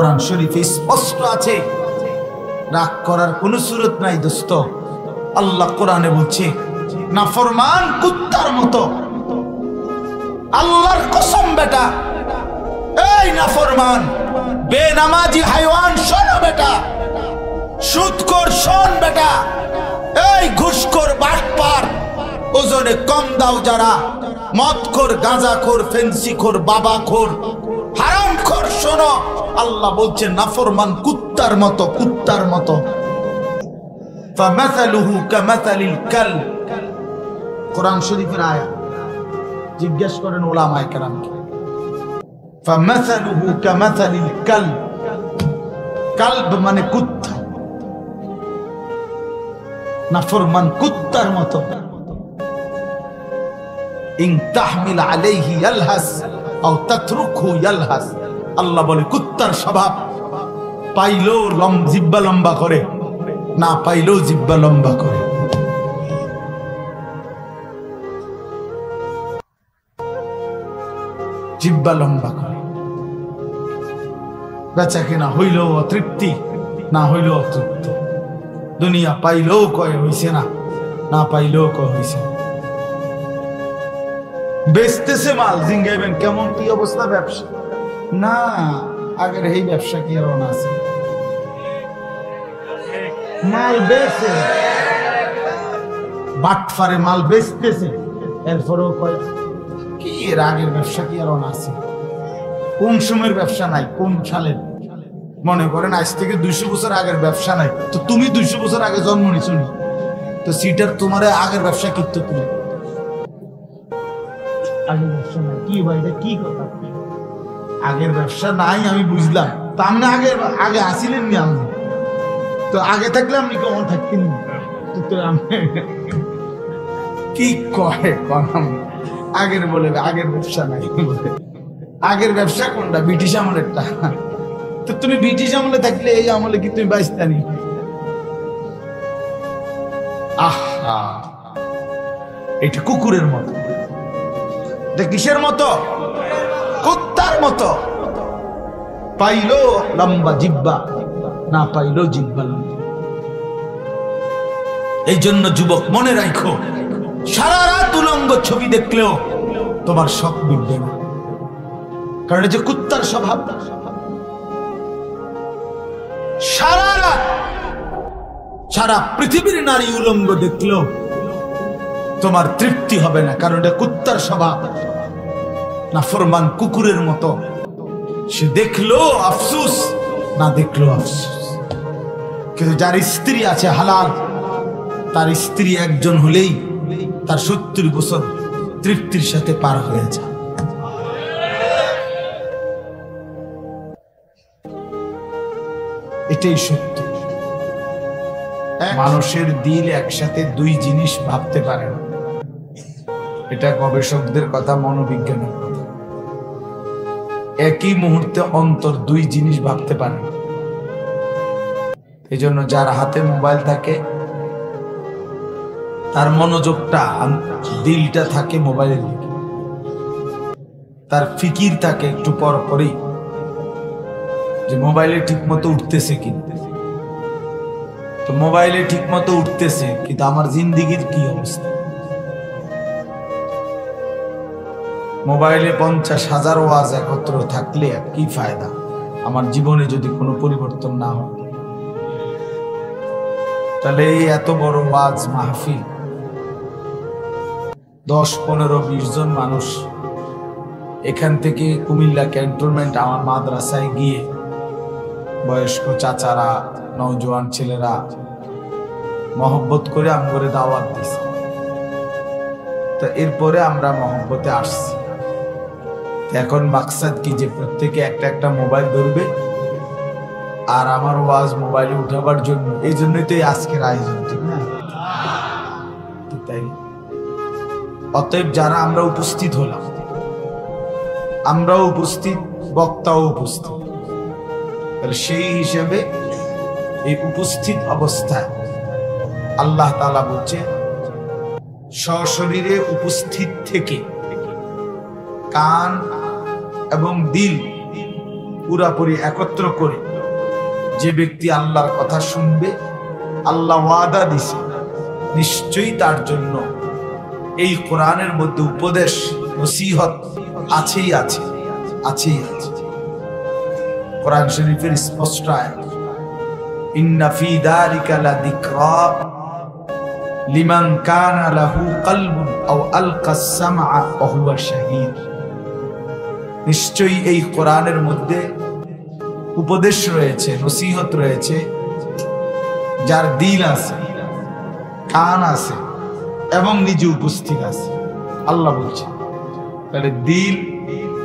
কোরআন শরীফে স্পষ্ট আছে, রাগ করার কোন সুরত নাই দোস্ত। আল্লাহ কোরআনে বলছে নাফরমান কুত্তার মতো। আল্লাহর কসম বেটা, এই নাফরমান বেনামাজি হাইওয়ান শোনো বেটা, সুদখোর শোন বেটা, এই ঘুষখোর বাটপার, ওজনে কম দাও যারা, মদখোর গাঁজাখোর ফেন্সিখোর বাবাখোর হারামখোর শোনো, আল্লাহ বলছেন নাফরমান কুত্তার মতো, কুত্তার মতো। ফামাসালুহু কামাসালিল কালব, কোরআন শরীফের আয়াত। জিজ্ঞেস করেন উলামায়ে কেরামকে, ফামাসালুহু কামাসালিল কালব, কালব মানে কুত্তা, নাফরমান কুত্তার মতো। ইন তাহমিল আলাইহি ইয়ালহাস আও তাতরুকহু ইয়ালহাস, আল্লাহ বলে কুত্তার স্বভাব, পাইলো জিহ্বা লম্বা করে, না পাইলেও জিহ্বা লম্বা করে। জিহ্বা লম্বা করে, বেচা কিনা হইলেও অতৃপ্তি, না হইলেও অতৃপ্তি। দুনিয়া পাইলেও কয় হইছে না, না পাইলেও কয় হইছে না। বেচতেছে মাল, জিঙ্গাইবেন কেমন কি অবস্থা ব্যবসা, না আগের এই ব্যবসা কি আর না আছে, মাল বেচে বাটফারে মাল বেচতেছে, এরপরেও কয় কি এর আগের ব্যবসা কি আর না আছে। কোন সময়ের ব্যবসা নাই, কোন সালের? মনে করেন আজ থেকে 200 বছর আগের ব্যবসা নাই, তো তুমি 200 বছর আগে জন্ম নিছো, তো সিটার তোমার আগের ব্যবসা করতে, তুমি আগের ব্যবসা নাই কি ভাই, এটা কি কথা? আগের ব্যবসা নাই আমি বুঝলাম, তা আপনি আগে আসিলেন নি, আমি তো আগে থাকলে আপনি কখন থাকতেন? কি কয় আগের বলে আগের ব্যবসা নাই, আগের ব্যবসা কোনটা? ব্রিটিশ আমলেরটা। তো তুমি ব্রিটিশ আমলে থাকলে এই আমলে কি তুমি বাইস্তানি? আহা, এটা কুকুরের মতো, এটা কিসের মতো? কুত্তার মতো। পাইলো লম্বা জিহ্বা, না পাইলো জিহ্বা লম্বা। এই জন্য যুবক মনে রাখো, সারা রাত উলঙ্গ ছবি দেখলেও তোমার শখ মিটবে না, কারণ যে কুত্তার স্বভাব। সারা রাত সারা পৃথিবীর নারী উলঙ্গ দেখলেও তোমার তৃপ্তি হবে না, কারণ এটা কুত্তার স্বভাব। নাফরমান কুকুরের মতো, সে দেখলো আফসোস, না দেখলো আফসোস। কিন্তু যার স্ত্রী আছে হালাল, তার স্ত্রী একজন হলেই তার 70 বছর তৃপ্তির সাথে পার হয়ে যায়। এটাই সত্য। মানুষের দিল একসাথে 2 জিনিস ভাবতে পারে না, এটা গবেষকদের কথা, মনোবিজ্ঞানের কথা। একই মুহূর্তে অন্তর 2 জিনিস ভাবতে পারে না। এই জন্য যার হাতে মোবাইল থাকে তার মনোযোগটা, দিলটা থাকে মোবাইলের দিকে, তার ফিকির থাকে একটু পর পরেই যে মোবাইলে ঠিক মতো উঠতেছে কিনা। তো মোবাইলে ঠিক মতো উঠতেছে, কিন্তু আমার জিন্দিগির কি অবস্থা? মোবাইলে 50,000 ওয়াজ একত্র থাকলে কি ফায়দা আমার জীবনে যদি কোনো পরিবর্তন না হয়? তাহলে এই এত বড় ওয়াজ মাহফিল, 10, 15, 20 জন মানুষ এখান থেকে কুমিল্লা ক্যান্টনমেন্ট আমার মাদ্রাসায় গিয়ে বয়স্ক চাচারা, নওজোয়ান ছেলেরা মহব্বত করে আমগরে দাওয়াত দিছে। তো এরপরে আমরা মহব্বতে আসছি। এখন মাকসাদ কি যে প্রত্যেকে একটা একটা মোবাইল ধরবে আর আমার ওয়াজ মোবাইলে উঠাবার জন্য। এই জন্যই তো আজকের আয়োজন, ঠিক না? তাই অতএব যারা আমরা উপস্থিত হলাম, আমরাও উপস্থিত, বক্তাও উপস্থিত, সেই হিসেবে এই উপস্থিত অবস্থায় আল্লাহ তাআলা বলছে সশরীরে উপস্থিত থেকে কান এবং দিল পুরাপুরি একত্র করে যে ব্যক্তি আল্লাহর কথা শুনবে, আল্লাহ ওয়াদা দিছে নিশ্চয়ই তার জন্য এই কোরআনের মধ্যে উপদেশ নসিহত আছেই আছে, আছেই আছে। কোরআন শরীফের স্পষ্ট আয়াত, ইন্না ফি যালিকা লাযিকরা লিমান কানা লাহু কলবুন আও আলকাস সামআ ওয়া হুয়া শাহীদ। নিশ্চয়ই এই কোরআনের মধ্যে উপদেশ রয়েছে, নসিহত রয়েছে, যার দিল আছে, কান আছে এবং নিজে উপস্থিত আছে। আল্লাহ বলছে তাহলে দিল,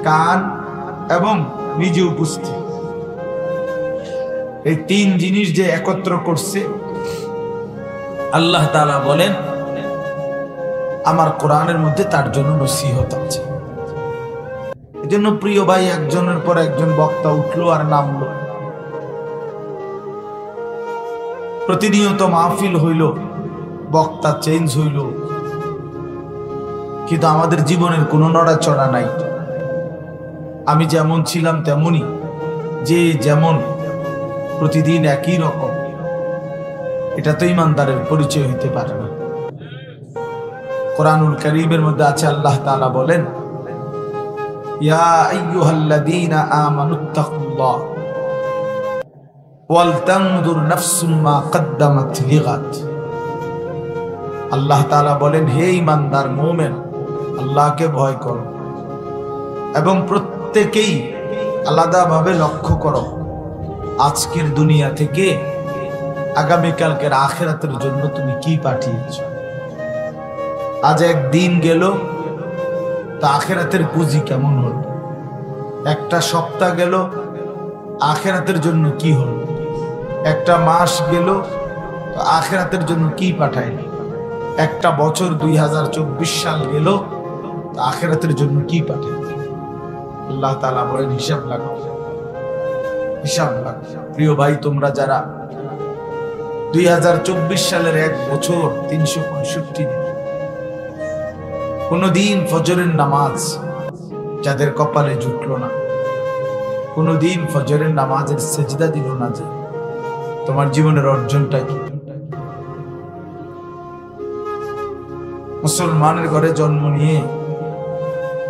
কান এবং নিজে উপস্থিত, এই তিন জিনিস যে একত্র করছে, আল্লাহ তাআলা বলেন আমার কোরআনের মধ্যে তার জন্য নসিহত আছে। এজন্য প্রিয় ভাই, একজনের পর একজন বক্তা উঠলো আর নামলো, প্রতিনিয়ত মাহফিল হইল, বক্তা চেঞ্জ হইল, কিন্তু আমাদের জীবনের কোনো নড়াচড়া নাই। আমি যেমন ছিলাম তেমনই, যে যেমন প্রতিদিন একই রকম, এটা তো ইমানদারের পরিচয় হইতে পারে না। কোরআনুল কারীমের মধ্যে আছে, আল্লাহ তাআলা বলেন, ইয়া আইয়ুহাল্লাযীনা আমানুত্তাকুল্লাহ ওয়াল তানজুর নাফসুম মা কদ্দামাত লিগাদ। আল্লাহ তাআলা বলেন, হে ঈমানদার মুমিন, আল্লাহকে ভয় করো এবং প্রত্যেকেই আলাদাভাবে লক্ষ্য করো আজকের দুনিয়া থেকে আগামীকালকের আখিরাতের জন্য তুমি কি পাঠিয়েছো। আজ একদিন গেল, তা আখিরাতের পুঁজি কেমন হলো? একটা সপ্তাহ গেল, আখিরাতের জন্য কি হলো? একটা মাস গেল, তো আখিরাতের জন্য কি পাঠাইল? একটা বছর 2024 সাল গেল, তো আখিরাতের জন্য কি পাঠাইল? আল্লাহ তাআলা বলেন হিসাব লাগাও, হিসাব লাগাও। প্রিয় ভাই, তোমরা যারা 2024 সালের এক বছর 365 দিন কোনদিন ফজরের নামাজ যাদের কপালে জুটলো না, কোনদিন ফজরের নামাজের সেজদা দিল না, যে তোমার জীবনের অর্জনটা কি? মুসলমানের ঘরে জন্ম নিয়ে,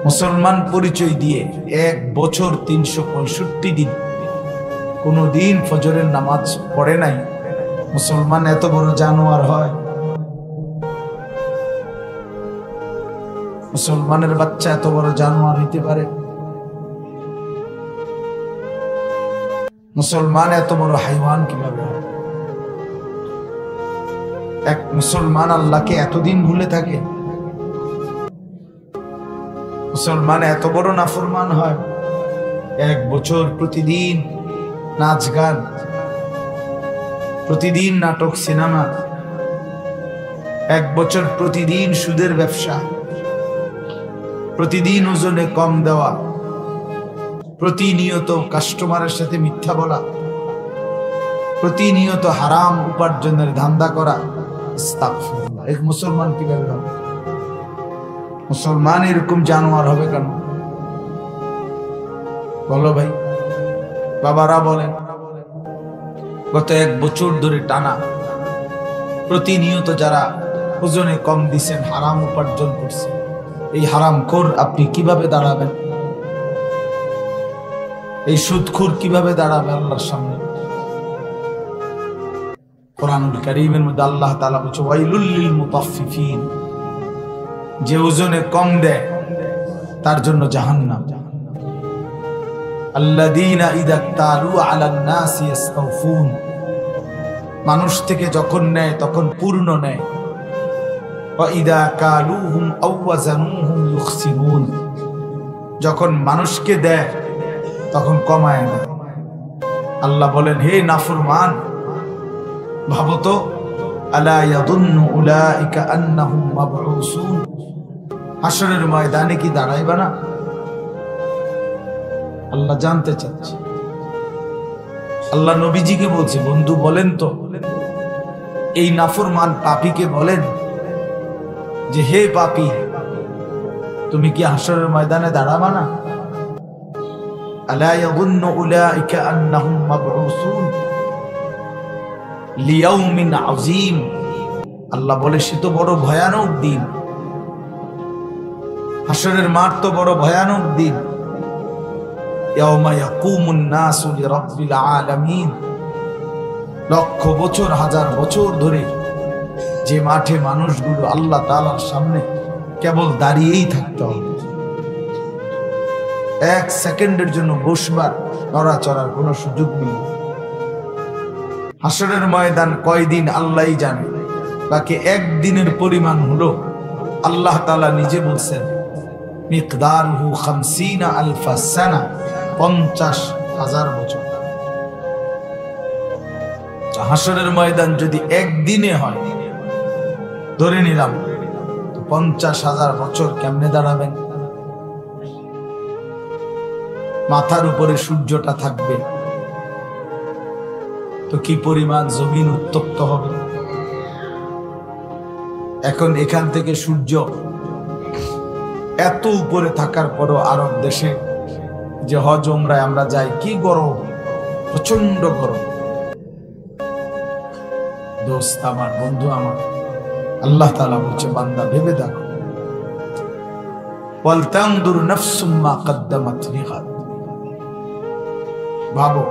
মুসলমান পরিচয় দিয়ে এক বছর 365 দিন কোনদিন ফজরের নামাজ পড়ে নাই, মুসলমান এত বড় জানোয়ার হয়? মুসলমানের বাচ্চা এত বড় জানোয়ার হইতে পারে? মুসলমান এত বড় হাইওয়ান কিভাবে হয়? এক মুসলমান আল্লাহকে এতদিন ভুলে থাকে? মুসলমান এত বড় নাফরমান হয়? এক বছর প্রতিদিন নাচ গান, প্রতিদিন নাটক সিনেমা, এক বছর প্রতিদিন সুদের ব্যবসা, প্রতিদিন ওজনে কম দেওয়া, প্রতিনিয়ত কাস্টমারের সাথে মিথ্যা বলা, প্রতিনিয়ত হারাম উপার্জনের ধান্দা করা। আস্তাগফিরুল্লাহ। এক মুসলমান কিভাবে হবে? মুসলমান এরকম জানোয়ার হবে কেন? বলো ভাই, বাবারা বলেন। গত এক বছর ধরে টানা প্রতিনিয়ত যারা ওজনে কম দিচ্ছেন, হারাম উপার্জন করছে, এই হারামখোর আপনি কিভাবে দাঁড়াবেন? এই সুদখোর কিভাবে দাঁড়াবে আল্লাহর সামনে? কোরআনুল কারীমের মধ্যে আল্লাহ তাআলা বলেছে, ওয়াইলুল লিল মুতাফফিফিন, যে ওজনে কম দেয় তার জন্য জাহান্নাম। আল্লাযীনা ইযা তালু আলান নাসি ইস্তাওফুন, মানুষ থেকে যখন নেয় তখন পূর্ণ নেয়। ওয়া ইযা কালুহুম আও ওয়াজানুহুম ইউখসিরুন, যখন মানুষকে দেয় তখন কমায় দেয়। আল্লাহ বলেন, হে নাফরমান, ভাবো তো, আলা ইয়াদুন্নু উলাইকা আন্নাহুম মাবউসুন, হাসরের ময়দানে কি দাঁড়াইবা না? আল্লাহ জানতে চাচ্ছে। আল্লাহ নবীজিকে বলছে, বন্ধু বলেন তো, এই নাফরমান পাপীকে বলেন যে, হে পাপী, তুমি কি হাসরের ময়দানে দাঁড়াবা না? আলা ইয়াযুন্নু উলাইকা আন্নাহুম মাবউসুন লিয়াউমিন আযীম। আল্লাহ বলে সে তো বড় ভয়ানক দিন, হাসরের মাঠ তো বড় ভয়ানক দিন। ইয়াউমা ইয়াকুমুন নাসু লিরাব্বিল আলামিন। লক্ষ বছর হাজার বছর ধরে যে মাঠে মানুষগুলো আল্লাহ তাআলার সামনে কেবল দাঁড়িয়েই থাকতে হবে, এক সেকেন্ডের জন্য বসবার নড়াচড়ার কোনো সুযোগ নেই। হাসরের ময়দান কয়দিন আল্লাহই জানে, বাকি একদিনের পরিমাণ হলো আল্লাহ তাআলা নিজে বলছেন মিকদারুহু 50 আলফা সানা, 50,000 বছর। হাসরের ময়দান যদি একদিনে হয়, ধরে নিলাম 50,000 বছর কেমনে দাঁড়াবেন? মাথার উপরে সূর্যটা থাকবে, তো কি পরিমাণ জমিন উত্তপ্ত হবে। এখন এখান থেকে সূর্য এত উপরে থাকার পরও আরব দেশে যে হজ উমরায় আমরা যাই, কি গরম, প্রচন্ড গরম। দোস্ত আমার, বন্ধু আমার, আল্লাহ তাআলা বলছে বান্দা ভেবে দেখো, ওয়ালতানদুর নাফসুম মা কদ্দামাত লিগাদ। ভাবো,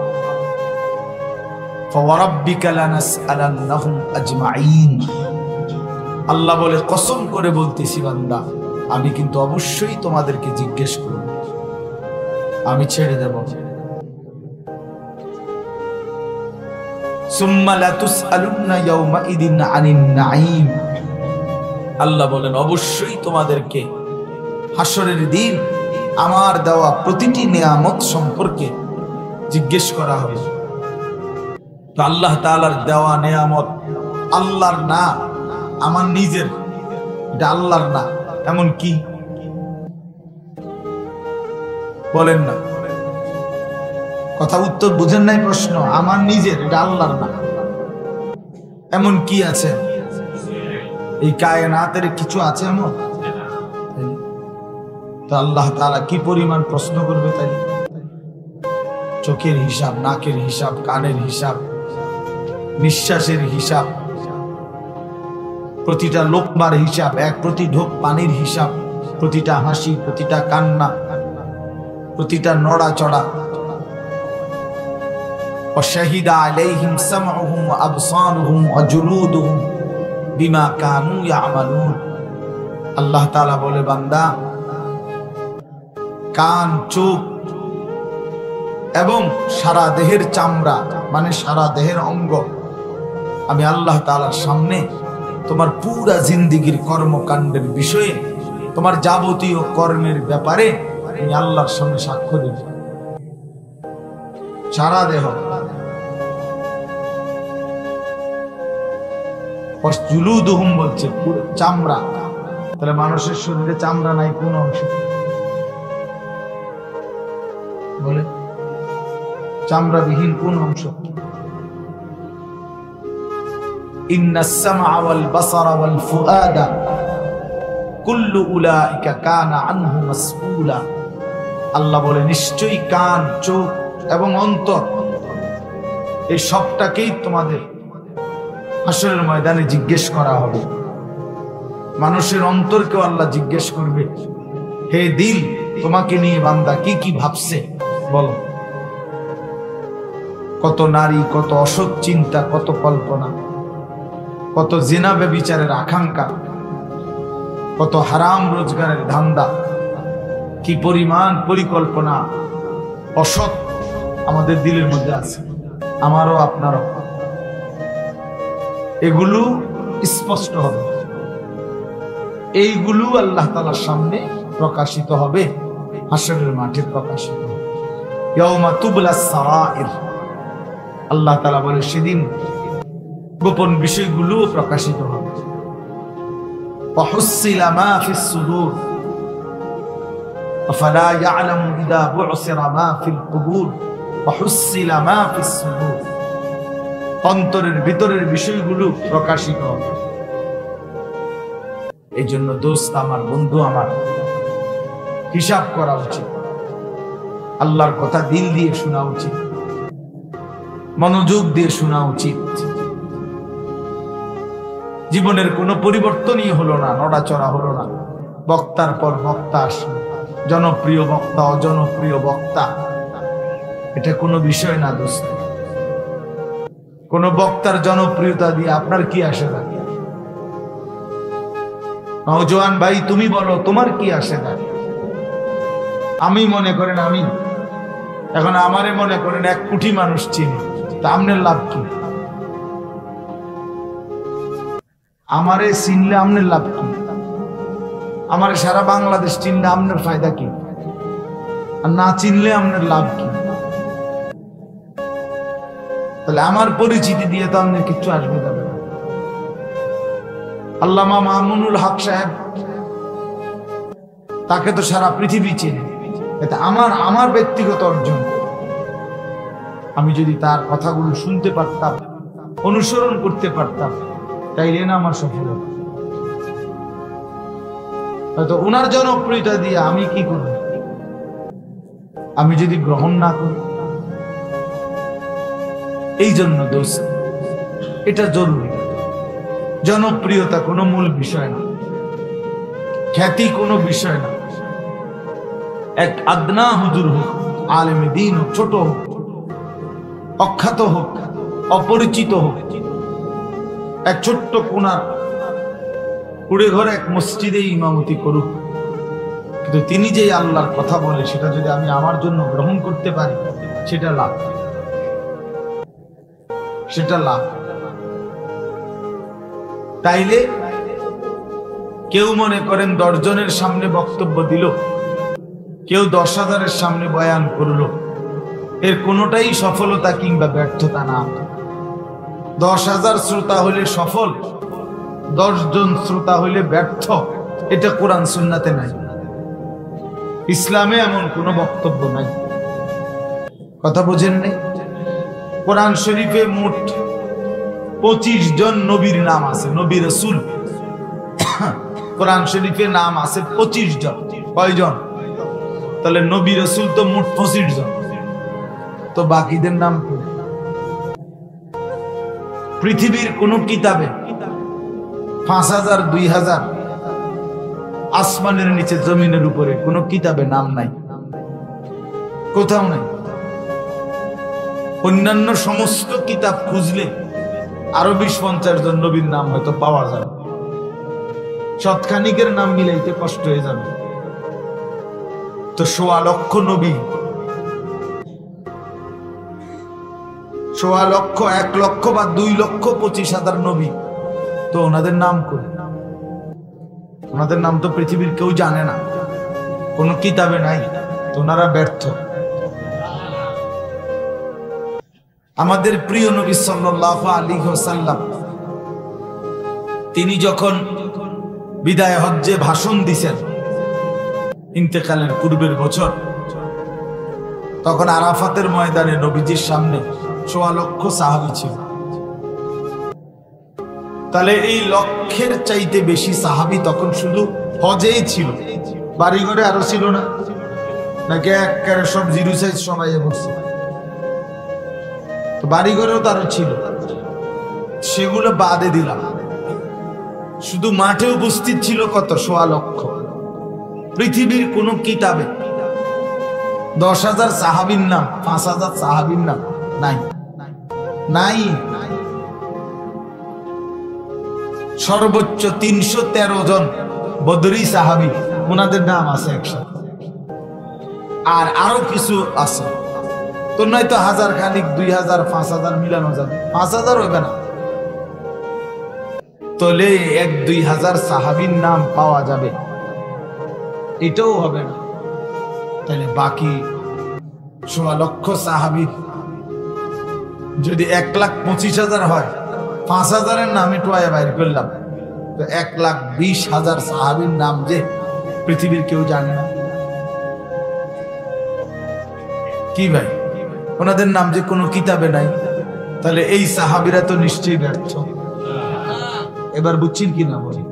ফাওয়ারাব্বিকা লানাসআলান্নাহুম আজমাইন। আল্লাহ বলে কসম করে বলতেছি বান্দা, আমি কিন্তু অবশ্যই তোমাদেরকে জিজ্ঞেস করব, আমি ছেড়ে দেব। সুম্মা লাতুসআলুন্না ইয়াওমাইদিন আনিন নাঈম। আল্লাহ বলেন অবশ্যই তোমাদেরকে হাসরের দিন আমার দেওয়া প্রতিটি নিয়ামত সম্পর্কে জিজ্ঞেস করা হবে। তো আল্লাহ তাআলার দেওয়া নিয়ামত আল্লাহর না, আমার নিজের, এটা আল্লাহর না, এমন কি বলেন না? কথা উত্তর বুঝেন নাই? প্রশ্ন আমার নিজের, এটা আল্লাহর না, এমন কি আছে? এই কায়নাতের কিছু আছে এমন? তো আল্লাহ তাআলা কি পরিমাণ প্রশ্ন করবে তাই? চোখের হিসাব, নাকের হিসাব, কানের হিসাব, নিঃশ্বাসের হিসাব, প্রতিটা লোকমার হিসাব, এক প্রতি ঢোক পানির হিসাব, প্রতিটা হাসি, প্রতিটা কান্না, প্রতিটা নড়াচড়া। وشهد عليهم سمعهم وأبصارهم وجلودهم بما كانوا يعملون। আল্লাহ তাআলা বলে বান্দা, কান, চোখ এবং সারা দেহের চামড়া, মানে সারা দেহের অঙ্গ, আমি আল্লাহ তাআলার সামনে তোমার পুরা জিন্দেগীর কর্মকাণ্ডের বিষয়ে, তোমার যাবতীয় কর্মের ব্যাপারে আমি আল্লাহর সামনে সাক্ষ্য দেব। সারা দেহ, জুলুদুহুম বলছে পুরো চামড়া। তাহলে মানুষের শরীরে চামড়া নাই কোন অংশে? বলে চামড়াবিহীন কোন অংশ? ইন্নাস সামআ ওয়াল বাসারা ওয়াল ফুআদা কুল্লু উলাইকা কানা আনহু মাসউলা। আল্লাহ বলে নিশ্চয়ই কান, চোখ এবং অন্তর, এই সবটাকেই তোমাদের হাসরের ময়দানে জিজ্ঞেস করা হবে। মানুষের অন্তরকেও আল্লাহ জিজ্ঞেস করবে, হে দিল, তোমাকে নিয়ে বান্দা কি কি ভাবছে বলো। কত নারী, কত অসৎ চিন্তা, কত কল্পনা, কত জিনা ব্যভিচারের আকাঙ্ক্ষা, কত হারাম রোজগারের ধান্দা, কি পরিমাণ পরিকল্পনা অসৎ আমাদের দিলের মধ্যে আছে, আমারও আপনারও। এগুলো স্পষ্ট হবে, এইগুলো আল্লাহ তাআলার সামনে প্রকাশিত হবে, হাসরের মাঠে প্রকাশিত হবে। ইয়াউমা তুবলাস সারাইর। আল্লাহ তাআলা বলে সেদিন গোপন বিষয়গুলো প্রকাশিত হবে। ওয়াহুসিলা মা ফিস সুদূর আফালা ইয়ালামু ইযা বু'সিরা মা ফিল কুবুর ওয়াহুসিলা মা ফিস সুদূর। অন্তরের ভিতরের বিষয়গুলো প্রকাশিত হবে। এই জন্য দোস্ত আমার, বন্ধু আমার, হিসাব করা উচিত। আল্লাহর কথা দিল দিয়ে শোনা উচিত, মনোযোগ দিয়ে শোনা উচিত। জীবনের কোনো পরিবর্তনই হলো না, নড়াচড়া হলো না। বক্তার পর বক্তা আসলো, জনপ্রিয় বক্তা, অজনপ্রিয় বক্তা, এটা কোনো বিষয় না দোস্ত। কোন বক্তার জনপ্রিয়তা দিয়ে আপনার কি আসে না? নওজোয়ান ভাই তুমি বলো, তোমার কি আসে না? আমি মনে করেন, আমি এখন আমারে মনে করেন 1 কোটি মানুষ চিনি, তা আপনার লাভ কি? আমারে চিনলে আপনার লাভ কি? আমারে সারা বাংলাদেশ চিনলে আপনার ফায়দা কি? আর না চিনলে আপনার লাভ কি? তাহলে আমার পরিচিতি দিয়ে তো আপনার কিচ্ছু আসবে যাবে না। আল্লামা মামুনুল হক সাহেব, তাকে তো সারা পৃথিবী চেনে। এটা আমার ব্যক্তিগত অর্জন। আমি যদি তার কথাগুলো শুনতে পারতাম, অনুসরণ করতে পারতাম, তাইলে না আমার সফলতা। হয়তো ওনার জনপ্রিয়তা দিয়ে আমি কি করব? আমি যদি গ্রহণ না করি। এই জন্য দোস্ত, এটা জরুরি। জনপ্রিয়তা কোনো মূল বিষয় না, খ্যাতি কোনো বিষয় না। এক আদনা হুজুর হোক, আলেমে দ্বীন হোক, ছোট হোক, অখ্যাত হোক, অপরিচিত হোক, এক ছোট্ট কোনার কুড়ে ঘরে এক মসজিদে ইমামতি করুক, কিন্তু তিনি যে আল্লাহর কথা বলে সেটা যদি আমি আমার জন্য গ্রহণ করতে পারি, সেটা লাভ, সেটা লাভ। তাইলে কেউ মনে করেন 10 জনের সামনে বক্তব্য দিল, কেউ 10,000-এর সামনে বয়ান করলো, এর কোনোটাই সফলতা কিংবা ব্যর্থতা না। 10,000 শ্রোতা হইলে সফল, 10 জন শ্রোতা হইলে ব্যর্থ, এটা কোরআন সুন্নাতে নাই। ইসলামে এমন কোনো বক্তব্য নাই। কথা বোঝেন নাই? কোরআন শরীফে মোট 25 জন নবীর নাম আছে, নবী রাসূল। কোরআন শরীফে নাম আছে 25 জন। কয়জন? তাহলে নবী রাসূল তো মোট 25 জন, তো বাকিদের নাম কি? পৃথিবীর কোন কিতাবে 5,000, 2,000 আসমানের নিচে জমিনের উপরে কোন কিতাবে নাম নাই, কোথাও নাই। অন্যান্য সমস্ত কিতাব খুঁজলে আরো 20-50 জন নবীর নাম হয়তো পাওয়া যাবে, শতখানিকের নাম মিলাইতে কষ্ট হয়ে যাবে। তো 1.25 লক্ষ নবী, 1.25 লক্ষ, 1 লক্ষ বা 2,25,000 নবী, তো ওনাদের নাম কই? ওনাদের নাম তো পৃথিবীর কেউ জানে না, কোন কিতাবে নাই, তো ওনারা ব্যর্থ। আমাদের প্রিয় নবী সাল্লাল্লাহু আলাইহি ওয়াসাল্লাম তিনি যখন বিদায় হজ্জে ভাষণ দিছেন ইন্তেকালের পূর্বের বছর, তখন আরাফাতের ময়দানে নবীজির সামনে 1.25 লক্ষ সাহাবী ছিল। তাহলে এই লক্ষের চাইতে বেশি সাহাবী তখন শুধু হজেই ছিল, বাড়িঘরে আরো ছিল না, নাকি একেবারে সব জিরো সাইজ সবাই বসছে? তো বাড়িঘরেও তো আরো ছিল, সেগুলো বাদে দিলাম। শুধু মাঠে উপস্থিত ছিল কত? 1.25 লক্ষ। পৃথিবীর কোন কিতাবে 10,000 সাহাবীর নাম, 5,000 সাহাবীর নাম নাই, নাই। সর্বোচ্চ 313 জন বদরি সাহাবী, ওনাদের নাম আছে একসাথে, আর আরো কিছু আছে। তো নয়তো 1000 খানিক, 2,000, 5,000 মিলানো যাবে, 5,000 হবে না। তোলে 1-2,000 সাহাবীর নাম পাওয়া যাবে, এটাও হবে না। তাহলে বাকি 1.25 লক্ষ সাহাবীর যদি 1,25,000 হয়, 5,000-এর নাম একটু বাইর করলাম, তো 1,20,000 সাহাবীর নাম যে পৃথিবীর কেউ জানে না। কি ভাই, ওনাদের নাম যে কোনো কিতাবে নাই, তাহলে এই সাহাবীরা তো নিশ্চয়ই ব্যর্থ। এবার বুঝছেন কি না? বলি,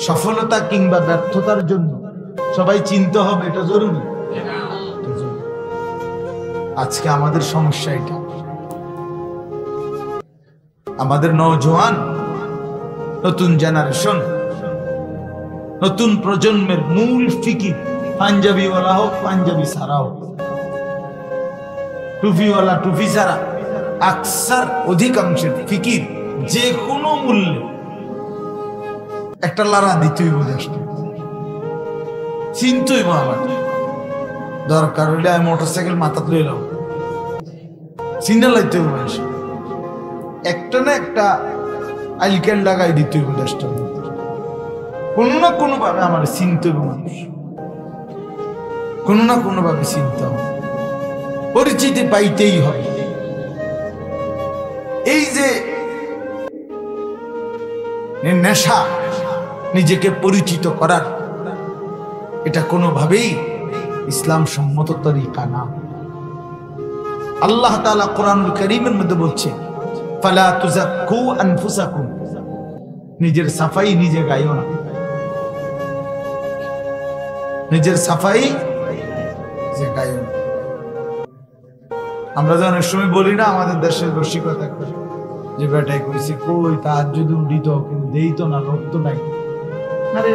সফলতা কিংবা ব্যর্থতার জন্য সবাই চিনতে হবে, এটা জরুরি। আজকে আমাদের সমস্যা এটা। আমাদের নওজোয়ান, নতুন জেনারেশন, নতুন প্রজন্মের মূল ফিকির পাঞ্জাবিওয়ালা হোক, পাঞ্জাবি ছাড়া হোক, টুপিওয়ালা টুপি ছাড়া, আকসার অধিকাংশের ফিকির যে কোনো মূল্যে একটা লারা দিতেই বোঝাষ্ট, চিনতই আমার দরকার হইলে আমি মোটরসাইকেল মাথাতে লইলাম, চিন্তা লাইতে মানুষ একটা না একটা আইলকেল লাগাই দিতেই বোঝাষ্ট, কোনো না কোনো ভাবে আমার চিনতে হবে, মানুষ কোনো না কোনো ভাবে চিনতে হবে, পরিচিতি পাইতেই হবে। এই যে নেশা, নিজেকে পরিচিত করার, এটা কোনোভাবেই ইসলাম সম্মত তরিকা না। আল্লাহ তাআলা কোরআনুল কারীমের মধ্যে বলছে, ফালা তুযাক্কু আনফুসাকুম, নিজের সাফাই নিজে গাইও না, নিজের সাফাই যে গাইও না। আমরা যখন এক সময় বলি না, আমাদের দেশের রসিকতা করে যে বেটাই কইছি কই তাহাজ্জুদ উঠিত কিন্তু দেই তো না, লোক তো নাই। আরে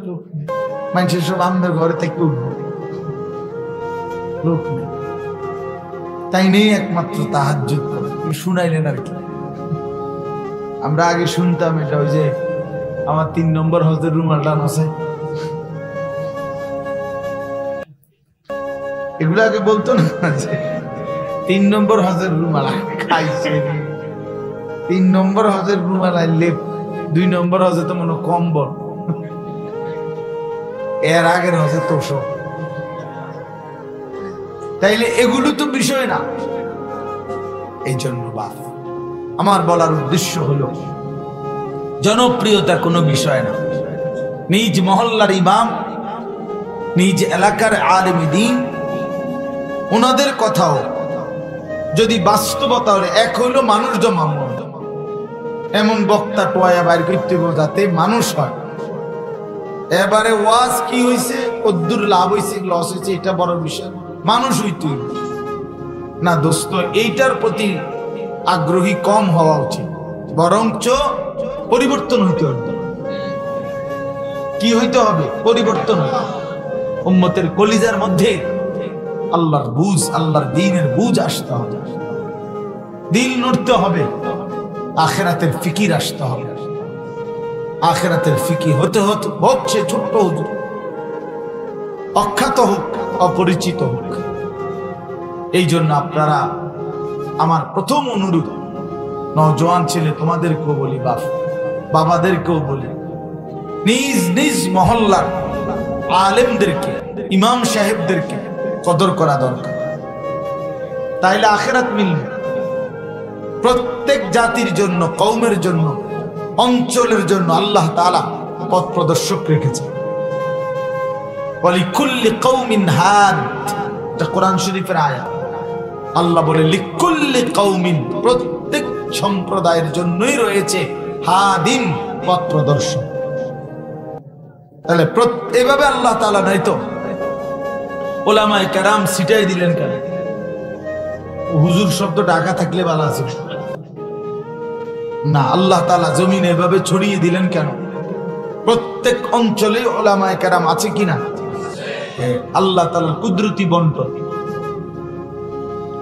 লোক নেই, মানুষের সব আমাদের ঘরে থেকে উঠবো, লোক নেই, তাই নেই একমাত্র তাহাজ্জুদ করে শুনাইলেন আর কি। আমরা আগে শুনতাম এটা, ওই যে আমার 3 নম্বর হজের রুমালটা আছে, এগুলো আগে বলতো না যে 3 নম্বর হজের রুমাল খাইছে, 3 নম্বর হজের রুমাল আইলে 2 নম্বর হজে তো মনে কম্বল, এর আগের হজে তো সব। তাইলে এগুলো তো বিষয় না। এই জন্য বাপ আমার বলার উদ্দেশ্য হলো, জনপ্রিয়তা কোনো বিষয় না। নিজ মহল্লার ইমাম, নিজ এলাকার আলেম দ্বীন, ওনাদের কথাও যদি বাস্তবতা হলে, এক হইল মানুষ জমা, এমন বক্তা টোয়া বাইর করতে যাতে মানুষ হয়। এবারে ওয়াজ কি হয়েছে, কদ্দুর লাভ হয়েছে লস হয়েছে, এটা বড় বিষয়, মানুষ হইতে না দোস্ত। এইটার প্রতি আগ্রহী কম হওয়া উচিত, বরঞ্চ পরিবর্তন হইতে হবে। কি হইতে হবে? পরিবর্তন। উম্মতের কলিজার মধ্যে আল্লাহর বুঝ, আল্লাহর দ্বীনের বুঝ আসতে হবে, দিল নড়তে হবে, আখিরাতের ফিকির আসতে হবে। আখিরাতের ফিকির হতে হতে হোক সে ছোট্ট হুজুর, অখ্যাত হোক, অপরিচিত হোক। এই জন্য আপনারা, আমার প্রথম অনুরোধ, নওজোয়ান ছেলে তোমাদেরকেও বলি, বাবাদেরকেও বলি, নিজ নিজ মহল্লার আলেমদেরকে, ইমাম সাহেবদেরকে কদর করা দরকার, তাইলে আখিরাত মিলবে। প্রত্যেক জাতির জন্য, কওমের জন্য, অঞ্চলের জন্য আল্লাহ তাআলা পথ প্রদর্শক রেখেছে। ওয়ালিকুল্লি কওমিন হাদ, এটা কোরআন শরীফের আয়াত। আল্লাহ বলে লিকুল্লি কওমিন, প্রত্যেক সম্প্রদায়ের জন্যই রয়েছে হাদিন, পথ প্রদর্শক। তাহলে এভাবে আল্লাহ তাআলা নাই তো ওলামায়ে কেরাম ছিটাই দিলেন কেন? হুজুর শব্দ ঢাকা থাকলে ভালো আছে না, আল্লাহ তাআলা জমিনে এভাবে ছড়িয়ে দিলেন কেন? প্রত্যেক অঞ্চলে ওলামায়ে কেরাম আছে কিনা? আল্লাহ তাআলার কুদরতি বন্টন,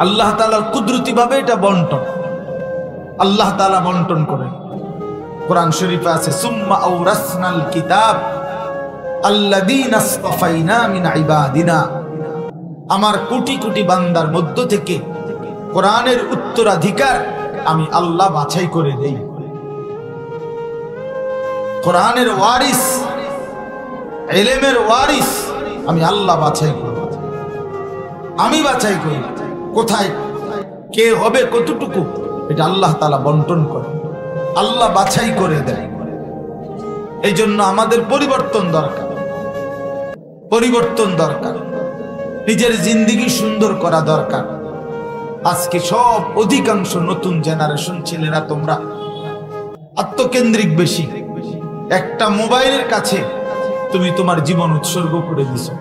আল্লাহ তাআলার কুদরতি ভাবে এটা বন্টন, আল্লাহ তাআলা বন্টন করেন। কোরআন শরীফে আছে, সুম্মা আওরাসনাল কিতাব আল্লাযীনা আসতাফাইনা মিন ইবাদিনা, আমার কোটি কোটি বান্দার মধ্য থেকে কোরআনের উত্তরাধিকার আমি আল্লাহ বাছাই করে দেই। কোরআনের ওয়ারিস, ইলমের ওয়ারিস আমি আল্লাহ বাছাই করি, আমি বাছাই করি। কোথায় কে হবে, কতটুকু, এটা আল্লাহ তাআলা বন্টন করে, আল্লাহ বাছাই করে দেয়। এই জন্য আমাদের পরিবর্তন দরকার, পরিবর্তন দরকার, নিজের জিন্দেগি সুন্দর করা দরকার। আজকে সব অধিকাংশ নতুন জেনারেশন ছেলেরা তোমরা আত্মকেন্দ্রিক বেশি। একটা মোবাইলের কাছে তুমি তোমার জীবন উৎসর্গ করে দিছো।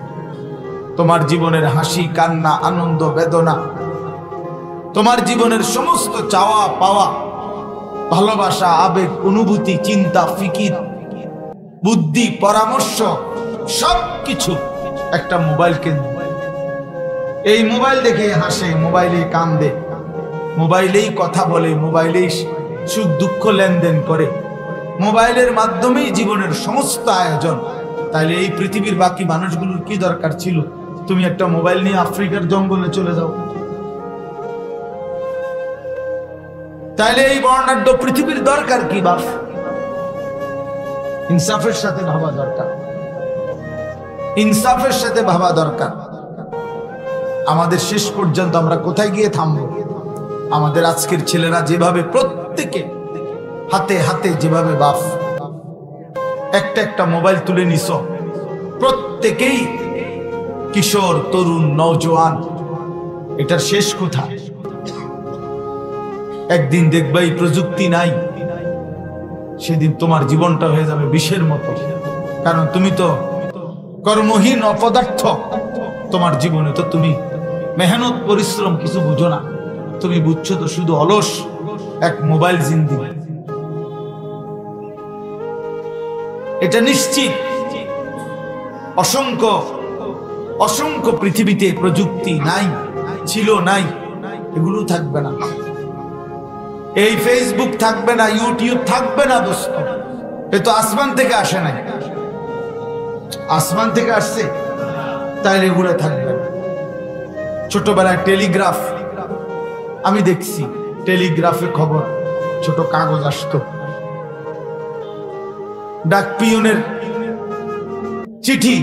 তোমার জীবনের হাসি, কান্না, আনন্দ, বেদনা তোমার জীবনের সমস্ত চাওয়া পাওয়া, ভালোবাসা, আবেগ, অনুভূতি, চিন্তা, ফিকির, বুদ্ধি, পরামর্শ সবকিছু একটা মোবাইল কেন্দ্র। এই মোবাইল দেখে হাসে, মোবাইলে কান্দে, মোবাইলেই কথা বলে, মোবাইলেই সুখ দুঃখ লেনদেন করে, মোবাইলের মাধ্যমেই জীবনের সমস্ত আয়োজন। তাইলে এই পৃথিবীর বাকি মানুষগুলোর কি দরকার ছিল? তুমি একটা মোবাইল নিয়ে আফ্রিকার জঙ্গলে চলে যাও। তাইলে এই বর্ণাঢ্য পৃথিবীর দরকার কি বাপ? ইনসাফের সাথে ভাবা দরকার, ইনসাফের সাথে ভাবা দরকার। আমাদের শেষ পর্যন্ত আমরা কোথায় গিয়ে থামবো? আমাদের আজকের ছেলেরা যেভাবে প্রত্যেকে হাতে হাতে যেভাবে বাপ একটা একটা মোবাইল তুলে নিছ, প্রত্যেকেই কিশোর, তরুণ, নওজোয়ান, এটার শেষ কোথায়? একদিন দেখবা এই প্রযুক্তি নাই, সেদিন তোমার জীবনটা হয়ে যাবে বিষের মতো। কারণ তুমি তো কর্মহীন অপদার্থ, তোমার জীবনে তো তুমি মেহনত পরিশ্রম কিছু বুঝো না, তুমি বুঝছো তো শুধু অলস এক মোবাইল জিন্দেগি। এটা নিশ্চিত অসংখ্য অসংখ্য পৃথিবীতে প্রযুক্তি নাই, ছিল, নাই, এগুলো থাকবে না। এই ফেসবুক থাকবে না, ইউটিউব থাকবে না দোস্ত। এ তো আসমান থেকে আসে নাই, আসমান থেকে আসছে, তাইলে এগুলো থাকবে না। ছোটবেলায় টেলিগ্রাফ আমি দেখছি, টেলিগ্রাফে খবর, ছোট কাগজ আসতো, ডাক পিয়নের চিঠি,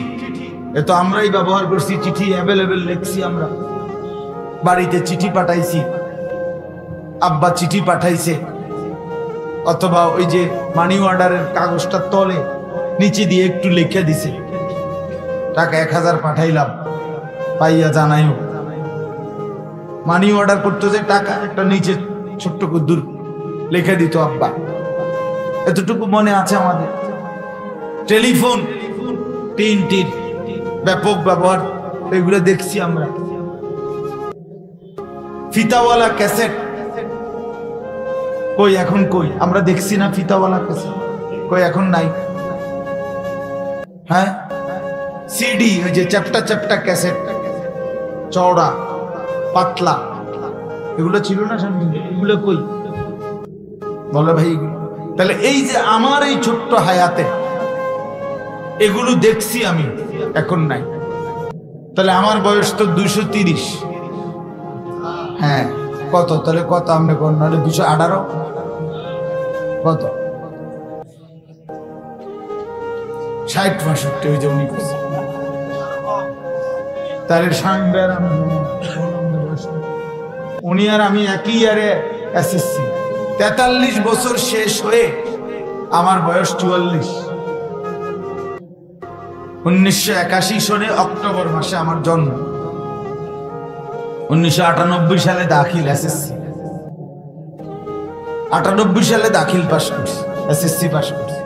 এ তো আমরাই ব্যবহার করছি, চিঠি অ্যাভেলেবেল লিখছি আমরা, বাড়িতে চিঠি পাঠাইছি, আব্বা চিঠি পাঠাইছে, অথবা ওই যে মানি অর্ডারের কাগজটা তলে নিচে দিয়ে একটু লিখে দিছে, টাকা 1000 পাঠাইলাম, পাইয়া জানাইও। মানি অর্ডার করতে যে টাকা একটা নিচে ছোট্ট দূর লিখে দিত আব্বা, এতটুকু মনে আছে আমাদের। টেলিফোন, টিন ব্যাপক ব্যবহার, এগুলো দেখছি আমরা। ফিতাওয়ালা ক্যাসেট কই এখন? কই আমরা দেখছি না ফিতাওয়ালা ক্যাসেট? কই এখন নাই। হ্যাঁ, সিডি, ওই যে চ্যাপ্টা চ্যাপ্টা ক্যাসেট, চওড়া পাতলা, এগুলো ছিল না সামনে, এগুলো কই বলো ভাই? তাহলে এই যে আমার এই ছোট্ট হায়াতে এগুলো দেখছি আমি, এখন নাই। তাহলে আমার বয়স তো 230। হ্যাঁ, কত তাহলে? কত আপনি কোন? নাহলে 218, কত? 60-65, ওই যে উনি করছে। তাহলে উনি আর আমি একই ইয়ারে এসএসসি। 43 বছর শেষ হয়ে আমার বয়স 44। 1981 সনে অক্টোবর মাসে আমার জন্ম। 1998 সালে দাখিল এসএসসি, 98 সালে দাখিল পাস করছি, এসএসসি পাস করছি।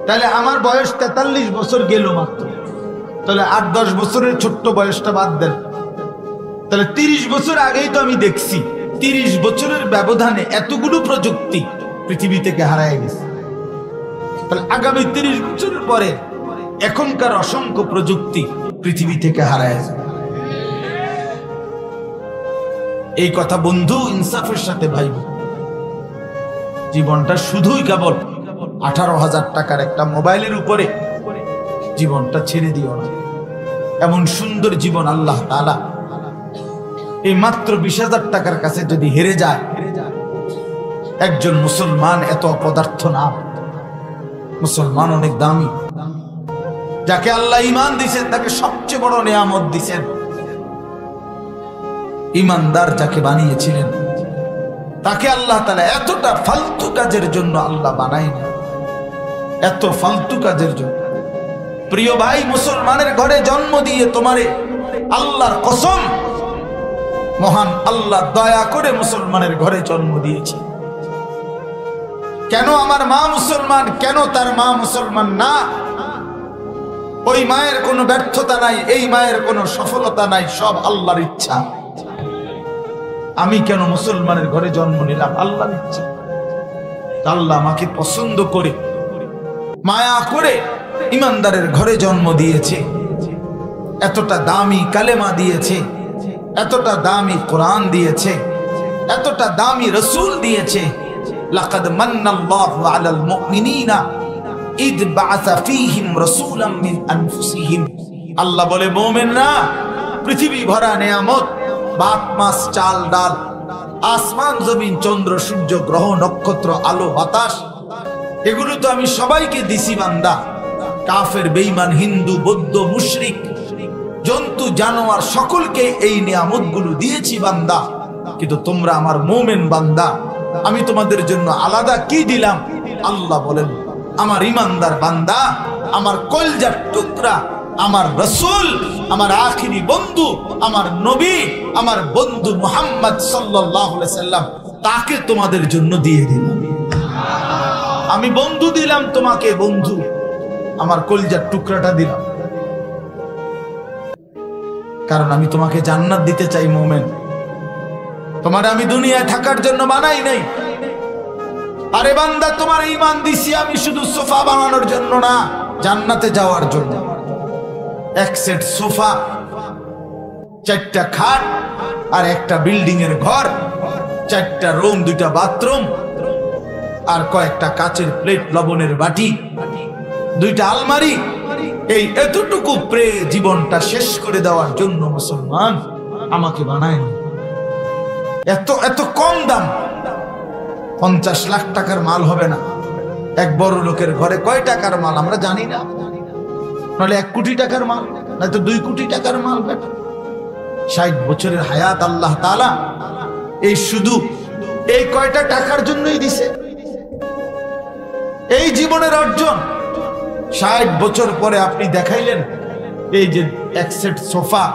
তাইলে আমার বয়স 43 বছর গেল মাত্র। তাহলে 8-10 বছরের ছোট্ট বয়সটা বাদ দেন, তাহলে 30 বছর আগেই তো আমি দেখছি। 30 বছরের ব্যবধানে এতগুলো প্রযুক্তি পৃথিবী থেকে হারায় গেছে। তাহলে আগামী 30 বছরের পরে এখনকার অসংখ্য প্রযুক্তি পৃথিবী থেকে হারায় যাবে। এই কথা বন্ধু ইনসাফের সাথে ভাইব। জীবনটা শুধুই কেবল 18,000 টাকার একটা মোবাইলের উপরে জীবনটা ছেড়ে দিও না। এমন সুন্দর জীবন আল্লাহ তাআলা এই মাত্র 20,000 টাকার কাছে যদি হেরে যায়, একজন মুসলমান এত অপদার্থ না। মুসলমান অনেক দামি, যাকে আল্লাহ ঈমান দিয়েছেন তাকে সবচেয়ে বড় নিয়ামত দিয়েছেন। ঈমানদার যাকে বানিয়েছিলেন তাকে আল্লাহ তাআলা এতটা ফালতু কাজের জন্য আল্লাহ বানায়নি, এত ফালতু কাজের জন্য। প্রিয় ভাই, মুসলমানের ঘরে জন্ম দিয়ে তোমারে আল্লাহর কসম, মহান আল্লাহ দয়া করে মুসলমানের ঘরে জন্ম দিয়েছে। কেন আমার মা মুসলমান, কেন তার মা মুসলমান না? ওই মায়ের কোনো ব্যর্থতা নাই, এই মায়ের কোনো সফলতা নাই, সব আল্লাহর ইচ্ছা। আমি কেন মুসলমানের ঘরে জন্ম নিলাম? আল্লাহর ইচ্ছা। আল্লাহ আমাকে পছন্দ করে মায়া করে ইমানদারের ঘরে জন্ম দিয়েছে, এতটা দামি কালেমা দিয়েছে, এতটা দামি কোরআন দিয়েছে, এতটা দামি রসুল দিয়েছে। লাকাদ মান্নাল্লাহু আলাল মুমিনিনা ইদ বাআসা ফীহিম রাসূলাম মিন আনফুসিহিম। আল্লাহ বলে, মুমিনরা, পৃথিবী ভরা নিয়ামত, ভাত মাছ চাল ডাল, আসমান জমিন, চন্দ্র সূর্য গ্রহ নক্ষত্র আলো বাতাস, এগুলো তো আমি সবাইকে দিছি বান্দা। কাফের বেঈমান হিন্দু বৌদ্ধ মুশরিক জন্তু জানোয়ার সকলকে এই নিয়ামতগুলো দিয়েছি বান্দা, কিন্তু তোমরা আমার মুমিন বান্দা, আমি তোমাদের জন্য আলাদা কি দিলাম? আল্লাহ বলেন, আমার ইমানদার বান্দা, আমার কলজার টুকরা, আমার রাসূল, আমার আখিরি বন্ধু, আমার নবী, আমার বন্ধু মুহাম্মদ সাল্লাল্লাহু আলাইহি সাল্লাম, তাকে তোমাদের জন্য দিয়ে দিলাম। আমি বন্ধু দিলাম তোমাকে, বন্ধু, আমার কলজার টুকরাটা দিলাম, কারণ আমি তোমাকে জান্নাত দিতে চাই। মুমিন, তোমার আমি দুনিয়ায় থাকার জন্য বানাই নাই। আরে বান্দা, তোমার ঈমান দিছি আমি শুধু সোফা বানানোর জন্য না, জান্নাতে যাওয়ার জন্য। এক সেট সোফা, 4টা খাট, আর একটা বিল্ডিং এর ঘর, 4টা রুম, 2টা বাথরুম, আর কয়েকটা কাচের প্লেট, লবণের বাটি, 2টা আলমারি। এই এতটুকু জীবনটা শেষ করে দেওয়ার জন্য মুসলমান আমাকে বানায়। এত এত কম দাম, 50 লাখ টাকার মাল হবে না। এক বড় লোকের ঘরে কয় টাকার মাল আমরা জানি না, নাহলে 1 কোটি টাকার মাল, নয়তো 2 কোটি টাকার মাল। 60 বছরের হায়াত আল্লাহ তাআলা এই শুধু এই কয়টা টাকার জন্যই দিছে। এই জীবনের অর্জন 60 বছর পরে আপনি দেখাইলেন এই যে এক সেট সোফা,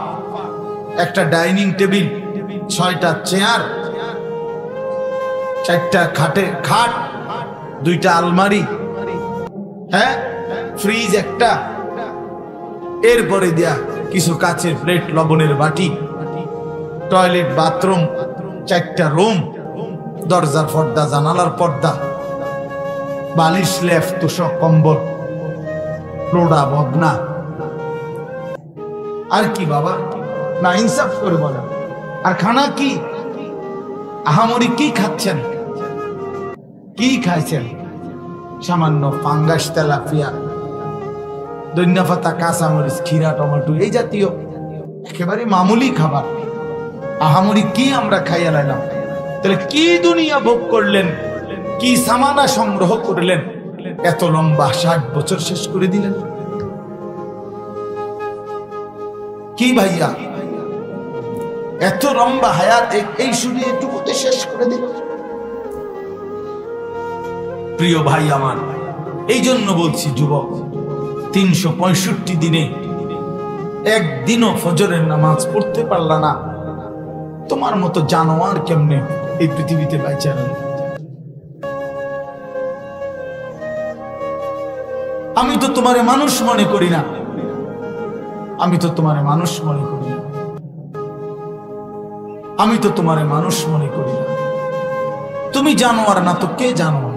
একটা ডাইনিং টেবিল, 6টা চেয়ার, 4টা খাট, 2টা আলমারি, হ্যাঁ, ফ্রিজ একটা, এরপরে দেয়া কিছু কাচের প্লেট, লবণের বাটি, টয়লেট, বাথরুম, 4টা রুম, দরজার পর্দা, জানালার পর্দা, বালিশ, লেফ, তোষক, কম্বল, লোডা বদনা। আর কি বাবা, না ইনসাফ করে বলেন। আর খানা কি? আহামরি কি খাচ্ছেন? কি খাইছেন? সামান্য ফাঙ্গাস, তেলাপিয়া, ধনিয়া পাতা, কাঁচামরিচ, খিরা, টমেটো, এই জাতীয় একেবারে মামুলি খাবার। আহামরি কি আমরা খাইয়া লাইলাম? তাহলে কি দুনিয়া ভোগ করলেন, কি সামানা সংগ্রহ করলেন, এত লম্বা 60 বছর শেষ করে দিলেন? কি ভাইয়া, এত লম্বা হায়াত এই শুধু এটুকুতে শেষ করে দিল? প্রিয় ভাই আমার, এই জন্য বলছি যুবক, 365 দিনে একদিনও ফজরের নামাজ পড়তে পারলা না, তোমার মতো জানোয়ার কেমনে এই পৃথিবীতে বাইচা রইল? আমি তো তোমারে মানুষ মনে করি না, আমি তো তোমারে মানুষ মনে করি না, আমি তো তোমারে মানুষ মনে করি না। তুমি জানোয়ার না তো কে জানোয়ার?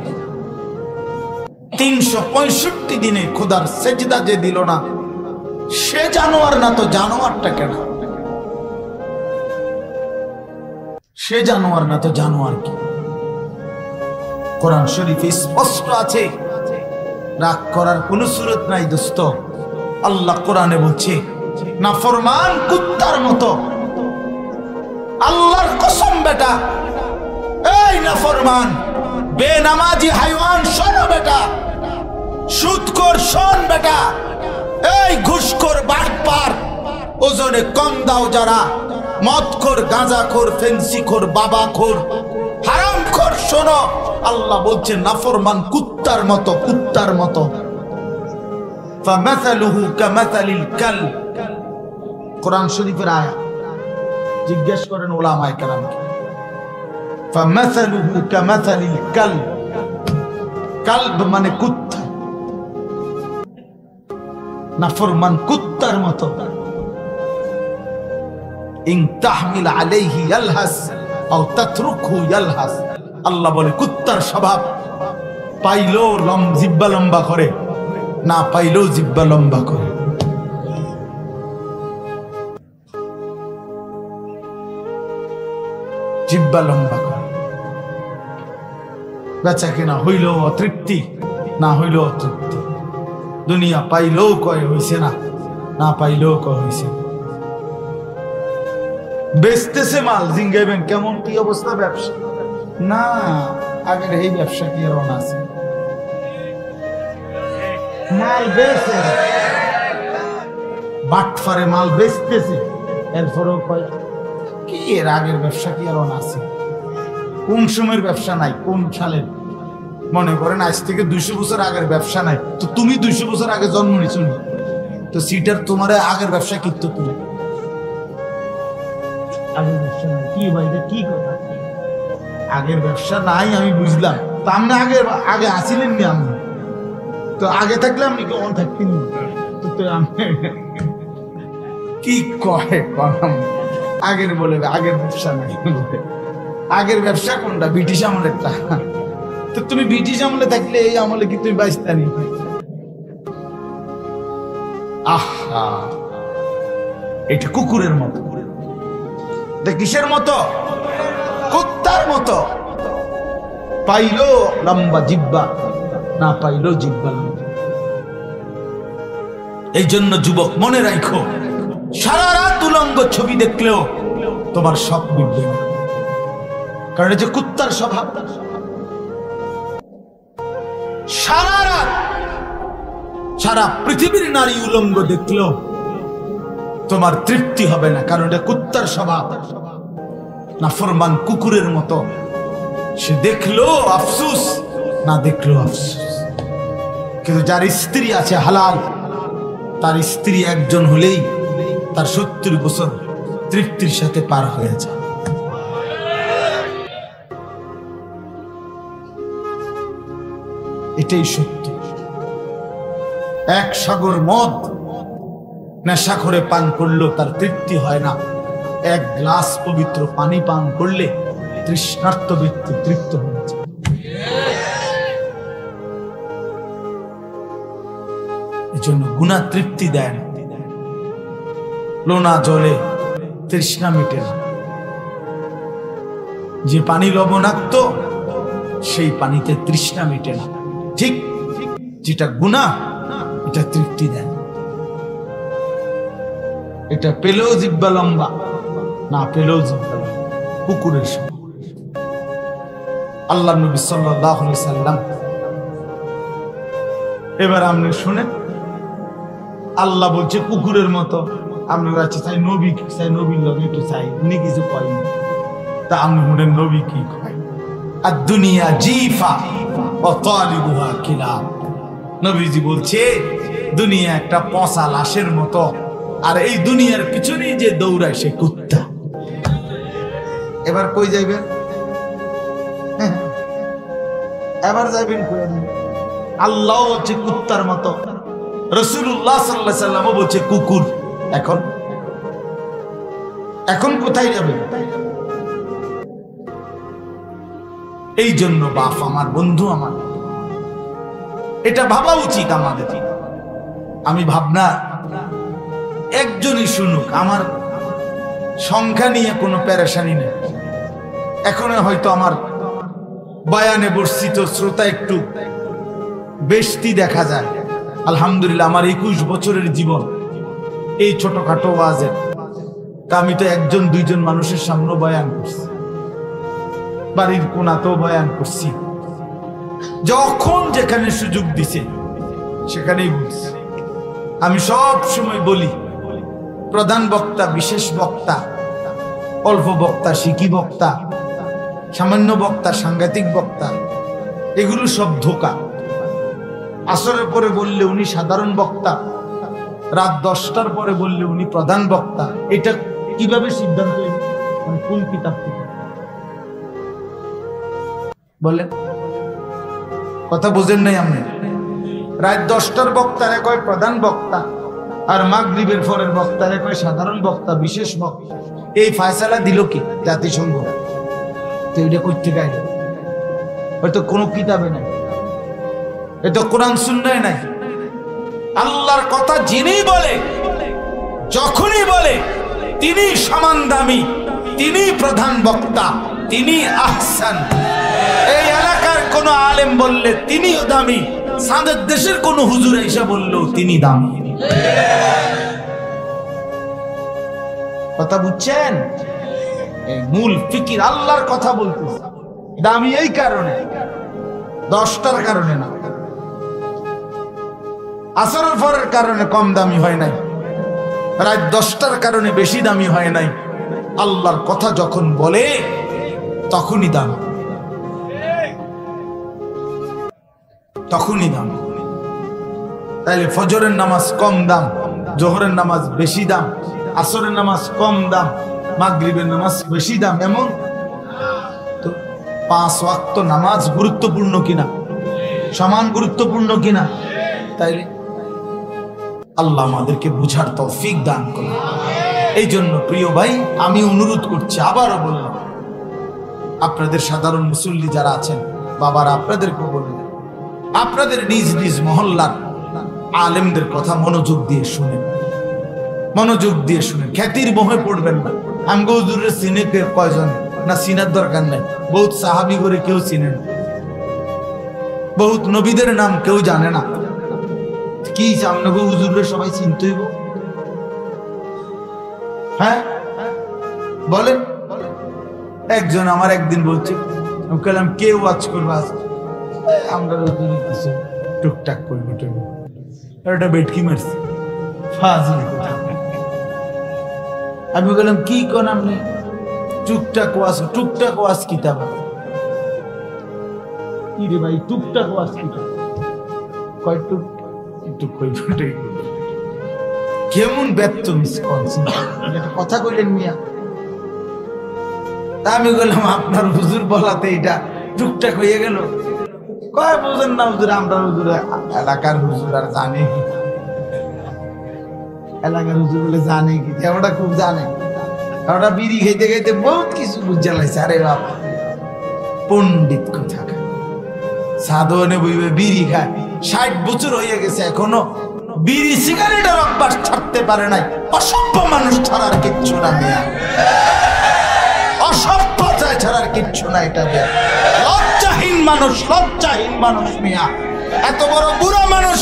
365 দিনে খোদার সেজদা যে দিল না, সে জানোয়ার না তো জানোয়ারটা কেন? সে জানোয়ার না তো জানোয়ার কি? কোরআন শরীফে স্পষ্ট আছে, রাগ করার কোন সুরত নাই দোস্ত। আল্লাহ কোরআনে বলছে, নাফরমান কুত্তার মতো। আল্লাহর কসম বেটা, এই নাফরমান বেনামাজি হাইওয়ান, শোনো বেটা, সুদখোর শোন বেটা, এই ঘুষখোর বাটপার, ওজনে কম দাও যারা, মদখোর, গাঁজাখোর, ফেন্সিখোর, বাবাখোর, হারামখোর, শোনো, আল্লাহ বলছে নাফরমান কুত্তার মতো, কুত্তার মতো। ফামাসালুহু কামাসালিল কালব, কোরআন শরীফের আয়াত। জিজ্ঞেস করেন উলামায়ে কেরামকে, ফামাসালুহু কামাসালিল কালব, কালব মানে কুত্তা। নাফরমান কুত্তার মতো। ইন তাহমিল আলাইহি ইয়ালহাস আও তাতরুকহু ইয়ালহাস, আল্লাহ বলে কুত্তার স্বভাব, পাইলেও জিহ্বা লম্বা করে, না পাইলেও জিহ্বা লম্বা করে। জিহ্বা লম্বা করে, বেচা কিনা হইলেও অতৃপ্তি, না হইলেও অতৃপ্তি। দুনিয়া পাইলেও কয় হইছে না, না পাইলেও কয় হইছে না। বেচতেছে মাল, জিঙ্গাইবেন কেমন কি অবস্থা ব্যবসা, না আগের এই ব্যবসা কি আর আছে, মাল বেচে বাটফারে মাল বেচতেছে, এরপরেও কয় কি এর আগের ব্যবসা কি আর আছে। কোন সময়ের ব্যবসা নাই, কোন সালের, মনে করেন আজ থেকে 200 বছর আগের ব্যবসা নাই, তো তুমি 200 বছর আগে জন্ম নিয়েছ, তো সিটার তোমার আগের ব্যবসা কিন্তু তুমি আগের ব্যবসা নাই। কি ভাই কি কথা, আগের ব্যবসা নাই আমি বুঝলাম, তো আপনি আগে আগে আসিলেন নি, আপনি তো আগে থাকলে আপনি কেমন থাকতেন, কি কয় আগের বলে আগের ব্যবসা নাই। আগের ব্যবসা কোনটা, ব্রিটিশ আমলেরটা, তো তুমি ব্রিটিশ আমলে থাকলে এই আমলে কি তুমি বাঁচতানি? আহা, এটা কুকুরের মতো, কিসের মতো? কুত্তার মতো। পাইলো লম্বা জিহ্বা, না পাইলো জিহ্বা লম্বা। এই জন্য যুবক মনে রাখো, সারা রাত উলঙ্গ ছবি দেখলেও তোমার সব মিটবে না, কারণ এই যে কুত্তার স্বভাব। সারা রাত সারা পৃথিবীর নারী উলঙ্গ দেখলেও তোমার তৃপ্তি হবে না, কারণ এটা কুত্তার স্বভাব। নাফরমান কুকুরের মতো, সে দেখলো আফসুস, না দেখলো আফসুস। কিন্তু যার স্ত্রী আছে হালাল, তার স্ত্রী একজন হলেই তার 70 বছর তৃপ্তির সাথে পার হয়ে যায়। এটাই সত্য। এক সাগর মদ নেশা করে পান করলেও তার তৃপ্তি হয় না, এক গ্লাস পবিত্র পানি পান করলে তৃষ্ণার্ত ব্যক্তি তৃপ্ত হয়ে যায়। এই জন্য গুনাহ তৃপ্তি দেয় না, লোনা জলে তৃষ্ণা মিটে না। যে পানি লবণাক্ত, সেই পানিতে তৃষ্ণা মিটে না। ঠিক যেটা গুনাহ, এটা তৃপ্তি দেয়। এটা পেলেও জিহ্বা লম্বা, না পেলেও জিহ্বা লম্বা, কুকুরের সঙ্গে। আল্লাহ নবী সাল্লাল্লাহু আলাইহি সাল্লাম, এবার আপনি শুনেন, আল্লাহ বলছে কুকুরের মতো, আপনারা চাই নবী, চাই নবীর লগে একটু চাই, উনি কিছু কয়নি, তা আপনি শুনেন নবী কি কয়, আর দুনিয়া জিফা ও তালিবুহা কিলাব। নবীজি বলছে দুনিয়া একটা পচা লাশের মতো, আর এই দুনিয়ার পিছনেই যে দৌড়ায় সে কুত্তা। এবার কই যাইবেন? এবার যাইবেন আল্লাহ হচ্ছে কুত্তার মতো, রাসূলুল্লাহ সাল্লাল্লাহু আলাইহি ওয়াসাল্লাম বলছে কুকুর। এখন এখন কোথায় যাবেন? এই জন্য বাপ আমার, বন্ধু আমার, এটা ভাবা উচিত আমাদের। আমি ভাবনা একজনই শুনুক, আমার সংখ্যা নিয়ে কোনো পেরেশানি নেই। এখন হয়তো আমার বয়ানে বর্ষিত শ্রোতা একটু বেশি দেখা যায়। আলহামদুলিল্লাহ, আমার 21 বছরের জীবন এই ছোটখাটো ওয়াজের, তা আমি তো 1-2 মানুষের সামনে বয়ান করছি, বাড়ির কোনাতেও বয়ান করছি, যখন যেখানে সুযোগ দিছে সেখানেই বলছি। আমি সব সময় বলি, প্রধান বক্তা, বিশেষ বক্তা, অল্প বক্তা, শিকি বক্তা, সামান্য বক্তা, সাংঘাতিক বক্তা, এগুলো সব ধোঁকা। আসরের পরে বললে উনি সাধারণ বক্তা, রাত 10টার পরে বললে উনি প্রধান বক্তা। এটা কিভাবে সিদ্ধান্ত, কোন কিতাব থেকে বলেন? কথা বুঝেন নাই আপনি? রাত 10টার বক্তারে কয় প্রধান বক্তা, আর মাগরিবের পরের বক্তারে কয় সাধারণ বক্তা, বিশেষ বক্তা। এই ফয়সালা দিল কি জাতিসংঘ? তো এটা করতে গাইল, হয়তো কোনো কিতাবে নাই, এটা কোরআন সুন্নায় নাই। আল্লাহর কথা যিনি বলে, যখনই বলে, তিনি সমান দামি, তিনি প্রধান বক্তা, তিনি আহসান। এই এলাকার কোন আলেম বললে তিনিও দামি, সাদের দেশের কোন হুজুর এসে বললেও তিনি দামি। কথা বুঝছেন? এই মূল ফিকির আল্লাহর কথা বলতেছে। দামি এই কারণে, 10টার কারণে না, আসরের পরের কারণে কম দামি হয় নাই, রাত 10টার কারণে বেশি দামি হয় নাই। আল্লাহর কথা যখন বলে তখনই দাম, তখনই দাম। তাইলে ফজরের নামাজ কম দাম, জোহরের নামাজ বেশি দাম, আসরের নামাজ কম দাম, মাগরিবের নামাজ বেশি দাম এমন? তো 5 ওয়াক্ত নামাজ গুরুত্বপূর্ণ কিনা? সমান গুরুত্বপূর্ণ কিনা? তাইলে আল্লাহ আমাদেরকে বুঝার তৌফিক দান করুন। এই জন্য প্রিয় ভাই, আমি অনুরোধ করছি, আবারও বললাম, আপনাদের সাধারণ মুসল্লি যারা আছেন, বাবারা, আপনাদেরকে বলুন, আপনাদের নিজ নিজ মহল্লার আলেমদের কথা মনোযোগ দিয়ে শুনেন, মনোযোগ দিয়ে শুনেন। খ্যাতির মোহে পড়বেন না। আমগো হুজুরের চিনে কয়জন? না, চিনার দরকার নাই। বহুত সাহাবী করে কেউ চিনে না, বহুত নবীদের নাম কেউ জানে না। কি আমগো হুজুরের সবাই চিনতে হইব? হ্যাঁ বলেন। একজন আমার একদিন বলছে, আমি বললাম কে ওয়াচ করবা? আমরা কিছু টুকটাক করবো, এটা বেটকি মারছি, ফাজিল কথা। আমি বললাম কি কোন আপনি? টুকটাক ওয়াজ, টুকটাক ওয়াজ কিতাব কি রে ভাই? টুকটাক ওয়াজ কিতাব কয় টুক একটু কই ফুটে কেমন ব্যর্থ কথা কইলেন মিয়া। তা আমি বললাম আপনার হুজুর বলাতে এটা টুকটাক হয়ে গেল। কয় বুঝেন না হুজুর, আমরা হুজুর এলাকার হুজুর আর জানে কি, এলাকার হুজুর বলে জানে কি, ওটা খুব জানে। ওটা বিড়ি খাইতে খাইতে বহুত কিছু বুঝা লাগছে। আরে বাবা, পণ্ডিত কথা সাধনে বইবে বিড়ি খায়, 60 বছর হয়ে গেছে, এখনো বিড়ি সিগারেটের অভ্যাস ছাড়তে পারে নাই। অসভ্য মানুষ ছাড়ার কিচ্ছু না মিয়া, অসভ্যতায় ছাড়ার কিচ্ছু না এটা মিয়া। লজ্জাহীন মানুষ, লজ্জাহীন মানুষ মিয়া। এত বড় বুড়া মানুষ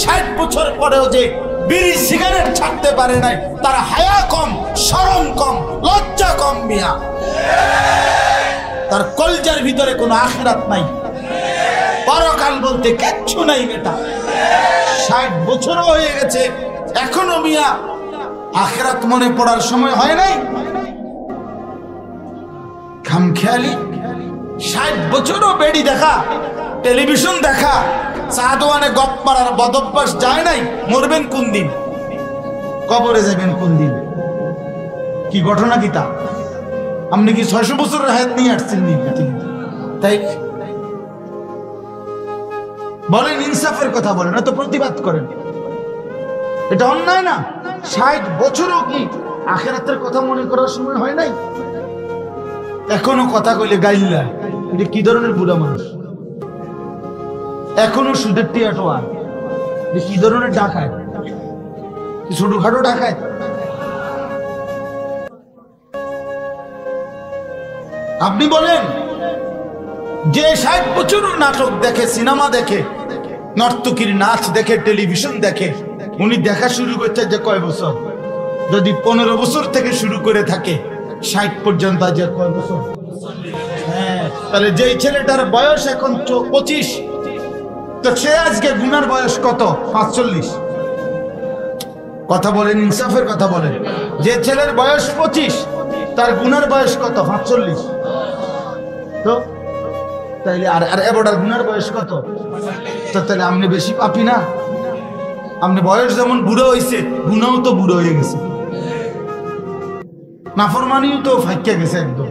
60 বছর পরেও যে বিড়ি সিগারেট ছাড়তে পারে নাই, তার হায়া কম, শরম কম, লজ্জা কম মিয়া। তার কলজার ভিতরে কোনো আখিরাত নাই, পরকাল বলতে কিচ্ছু নাই বেটা। 60 বছরও হয়ে গেছে, এখনো মিয়া আখিরাত মনে পড়ার সময় হয় নাই। খামখেয়ালি 60 বছরও বেড়ি দেখা, টেলিভিশন দেখা, চা দোকানে গপ মারার বদভ্যাস যায় নাই। মরবেন কোন দিন? কবরে যাবেন কোন দিন? কি ঘটনা কি তা? আপনি কি 600 বছরের হায়াত নিয়ে আসছেন? তাই বলেন, ইনসাফের কথা বলেন, না তো প্রতিবাদ করেন। এটা অন্যায় না? 60 বছরও কি আখিরাতের কথা মনে করার সময় হয় নাই? এখনো কথা কইলে গাইল্লা, এটা কি ধরনের বুড়া মানুষ? এখনো সুদের টিয়াটো, আর কি ধরনের ডাকায়? ছোটখাটো ডাকায়? আপনি বলেন, যে 60 বছরও নাটক দেখে, সিনেমা দেখে, নর্তকীর নাচ দেখে, টেলিভিশন দেখে, উনি দেখা শুরু করছে যে কয় বছর? যদি 15 বছর থেকে শুরু করে থাকে 60 পর্যন্ত, আজ কয় বছর? হ্যাঁ, তাহলে যেই ছেলেটার বয়স এখন 25, তো সে আজকে গুনার বয়স কত? 45। কথা বলেন, ইনসাফের কথা বলেন। যে ছেলের বয়স 25, তার গুনার বয়স কত? 45। তো তাইলে আর এবারটার গুনার বয়স কত? তো তাহলে আপনি বেশি পাপি না? আপনি বয়স যেমন বুড়ো হয়েছে, গুনাও তো বুড়ো হয়ে গেছে, নাফরমানিও তো ফাইকা গেছে একদম।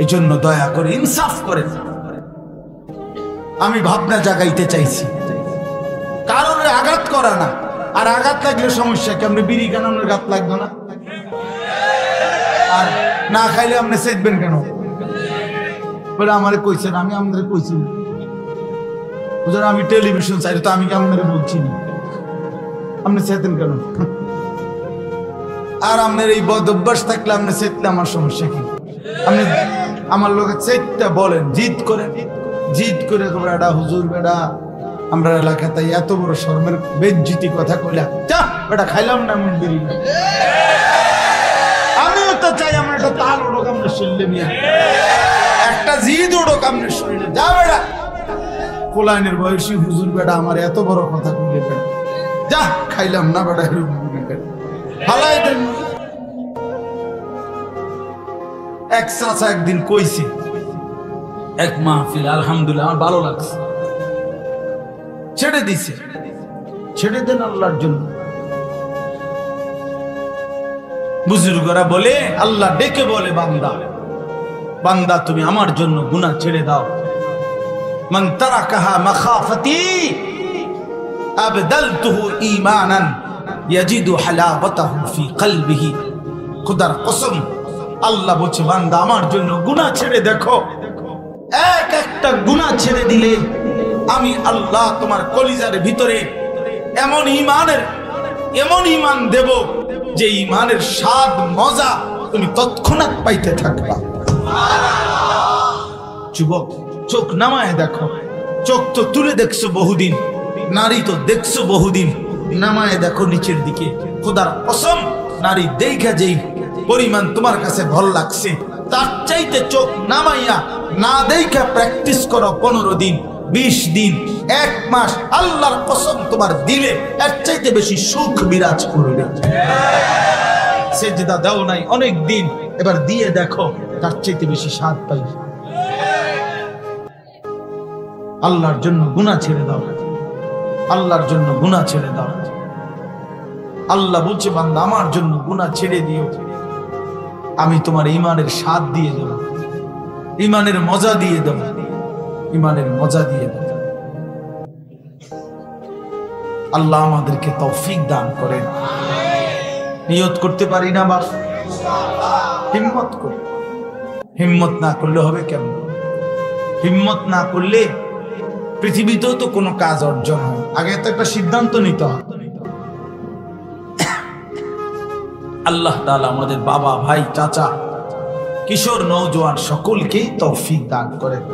এই জন্য দয়া করে ইনসাফ করেন। আমি ভাবনা জাগাইতে চাইছি, করা না। আর আঘাত লাগলে সমস্যা কি? আপনি বিড়ি কেন আপনার গাত লাগবে না? আর না খাইলে আপনি চেতবেন কেন? বলে আমারে কইছেন, আমি আমাদের কইছি বুঝলেন, আমি টেলিভিশন চাই তো আমি কি আপনারা বলছি না? আপনি চেতেন কেন? আর আপনার এই বদ অভ্যাস থাকলে আপনি চেতলে আমার সমস্যা কি? আপনি আমার লোকের চেতটা বলেন, জিদ করেন, জিদ করে বেড়া হুজুর বেড়া আমরা এলাকাতে এত বড় শর্মের বেজ্জিতি কথা কইলা, যা বেটা খাইলাম না এমন বিড়ি না। আমিও তো চাই আমার একটা তাল ওড়ক আপনার শরীরে নিয়ে, একটা জিদ ওড়ক আপনার শরীরে, যা বেড়া কোলাইনের বয়সী হুজুর বেটা আমার এত বড় কথা কইলে বেটা, যা খাইলাম না বেটা ফালাই দেন। এক চাচা একদিন কইছে এক মাহফিল, আলহামদুলিল্লাহ আমার ভালো লাগছে, ছেড়ে দিছে, ছেড়ে দেন আল্লাহর জন্য। বুজুর্গরা বলে, আল্লাহ ডেকে বলে, বান্দা বান্দা তুমি আমার জন্য গুনাহ ছেড়ে দাও। মান তারাকাহা মাখাফাতি আবদালতুহু ঈমানান ইয়াজিদু হালাওয়াতাহু ফি কলবিহি। খোদার কসম, আল্লাহ বলছে বান্দা আমার জন্য গুনাহ ছেড়ে দেখো, এক একটা গুনাহ ছেড়ে দিলে আমি আল্লাহ তোমার কলিজার ভিতরে এমন ঈমান দেব যে ঈমানের স্বাদ মজা তুমি তৎক্ষণাৎ পাইতে থাকবা। যুবক চোখ নামায় দেখো, চোখ তো তুলে দেখছো বহুদিন, নারী তো দেখছো বহুদিন, নামায় দেখো নিচের দিকে। খোদার কসম, নারী দেখা যেই পরিমাণ তোমার কাছে ভালো লাগছে, তার চাইতে চোখ নামাইয়া না দেখা প্র্যাকটিস করো 15 দিন, 20 দিন, 1 মাস, আল্লাহর কসম তোমার দিলে এর চাইতে বেশি সুখ বিরাজ করবে। সেজদা দাও নাই অনেক দিন, এবার দিয়ে দেখো, তার চাইতে বেশি স্বাদ পাইবে। আল্লাহর জন্য গুনাহ ছেড়ে দাও, আল্লাহর জন্য গুনাহ ছেড়ে দাও। আল্লাহ বলছে বান্দা আমার জন্য গুনাহ ছেড়ে দিও, আমি তোমার ঈমানের স্বাদ দিয়ে দেব, ঈমানের মজা দিয়ে দেব, ঈমানের মজা দিয়ে দেব। আল্লাহ আমাদেরকে তৌফিক দান করেন। নিয়ত করতে পারি না বাস, হিম্মত করি। হিম্মত না করলে হবে কেমন? হিম্মত না করলে পৃথিবীতেও তো কোনো কাজ অর্জন হয়, আগে তো একটা সিদ্ধান্ত নিতে হয়। আল্লাহ তাআলা আমাদের বাবা, ভাই, চাচা, কিশোর, নওজোয়ান সকলকেই তৌফিক দান করেন।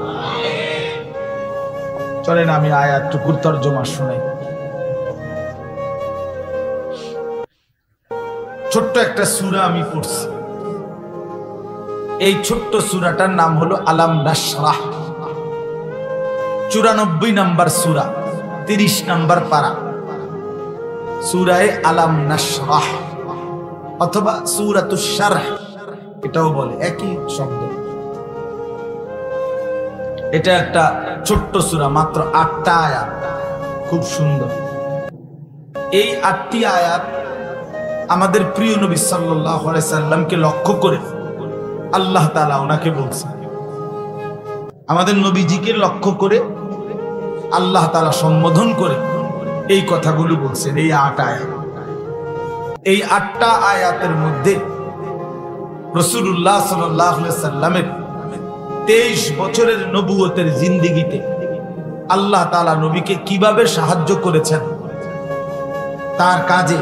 চলেন আমি আয়াতটুকুর তরজমা শুনাই। ছোট্ট একটা সূরা আমি পড়ছি, এই ছোট্ট সূরাটার নাম হলো আলাম নাশরাহ। 94 নম্বর সূরা, 30 নম্বর পারা, সূরায়ে আলাম নাশরাহ অথবা সূরাতুশ শারহ, এটাও বলে, একই শব্দ। এটা একটা ছোট্ট সূরা, মাত্র 8টা আয়াত, খুব সুন্দর। এই 8টি আয়াত আমাদের প্রিয় নবী সাল্লাল্লাহু আলাইহি সাল্লামকে লক্ষ্য করে আল্লাহ তাআলা ওনাকে বলছেন। আমাদের নবীজিকে লক্ষ্য করে আল্লাহ তাআলা সম্বোধন করে এই কথাগুলো বলছেন। এই 8 আয়াত, এই 8টা আয়াতের মধ্যে রাসূলুল্লাহ সাল্লাল্লাহু আলাইহি সাল্লামের 23 বছরের নবুয়তের জিন্দেগিতে আল্লাহ তাআলা নবীকে কিভাবে সাহায্য করেছেন, তার কাজে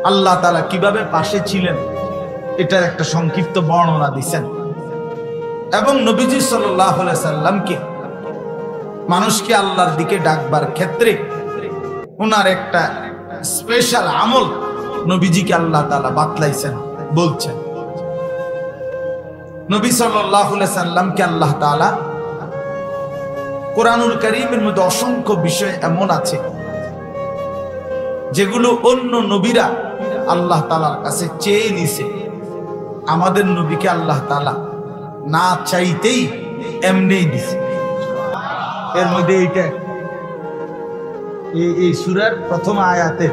আল্লাহ তাআলা কিভাবে পাশে ছিলেন, এটার একটা সংক্ষিপ্ত বর্ণনা দিয়েছেন। এবং নবীজি সাল্লাল্লাহু আলাইহি সাল্লামকে মানুষকে আল্লাহর দিকে ডাকবার ক্ষেত্রে ওনার একটা স্পেশাল আমল নবীজিকে আল্লাহ তাআলা বাতলাইছেন, বলছেন। নবী সাল্লাল্লাহু আলাইহি সাল্লামকে আল্লাহ তাআলা কোরআনুল কারীমের মধ্যে অসংখ্য বিষয় এমন আছে যেগুলো অন্য নবীরা আল্লাহ তাআলার কাছে চেয়ে নিছে, আমাদের নবীকে আল্লাহ তাআলা না চাইতেই এমনি দিছে। এর মধ্যে এইটা, এই সূরার প্রথম আয়াতে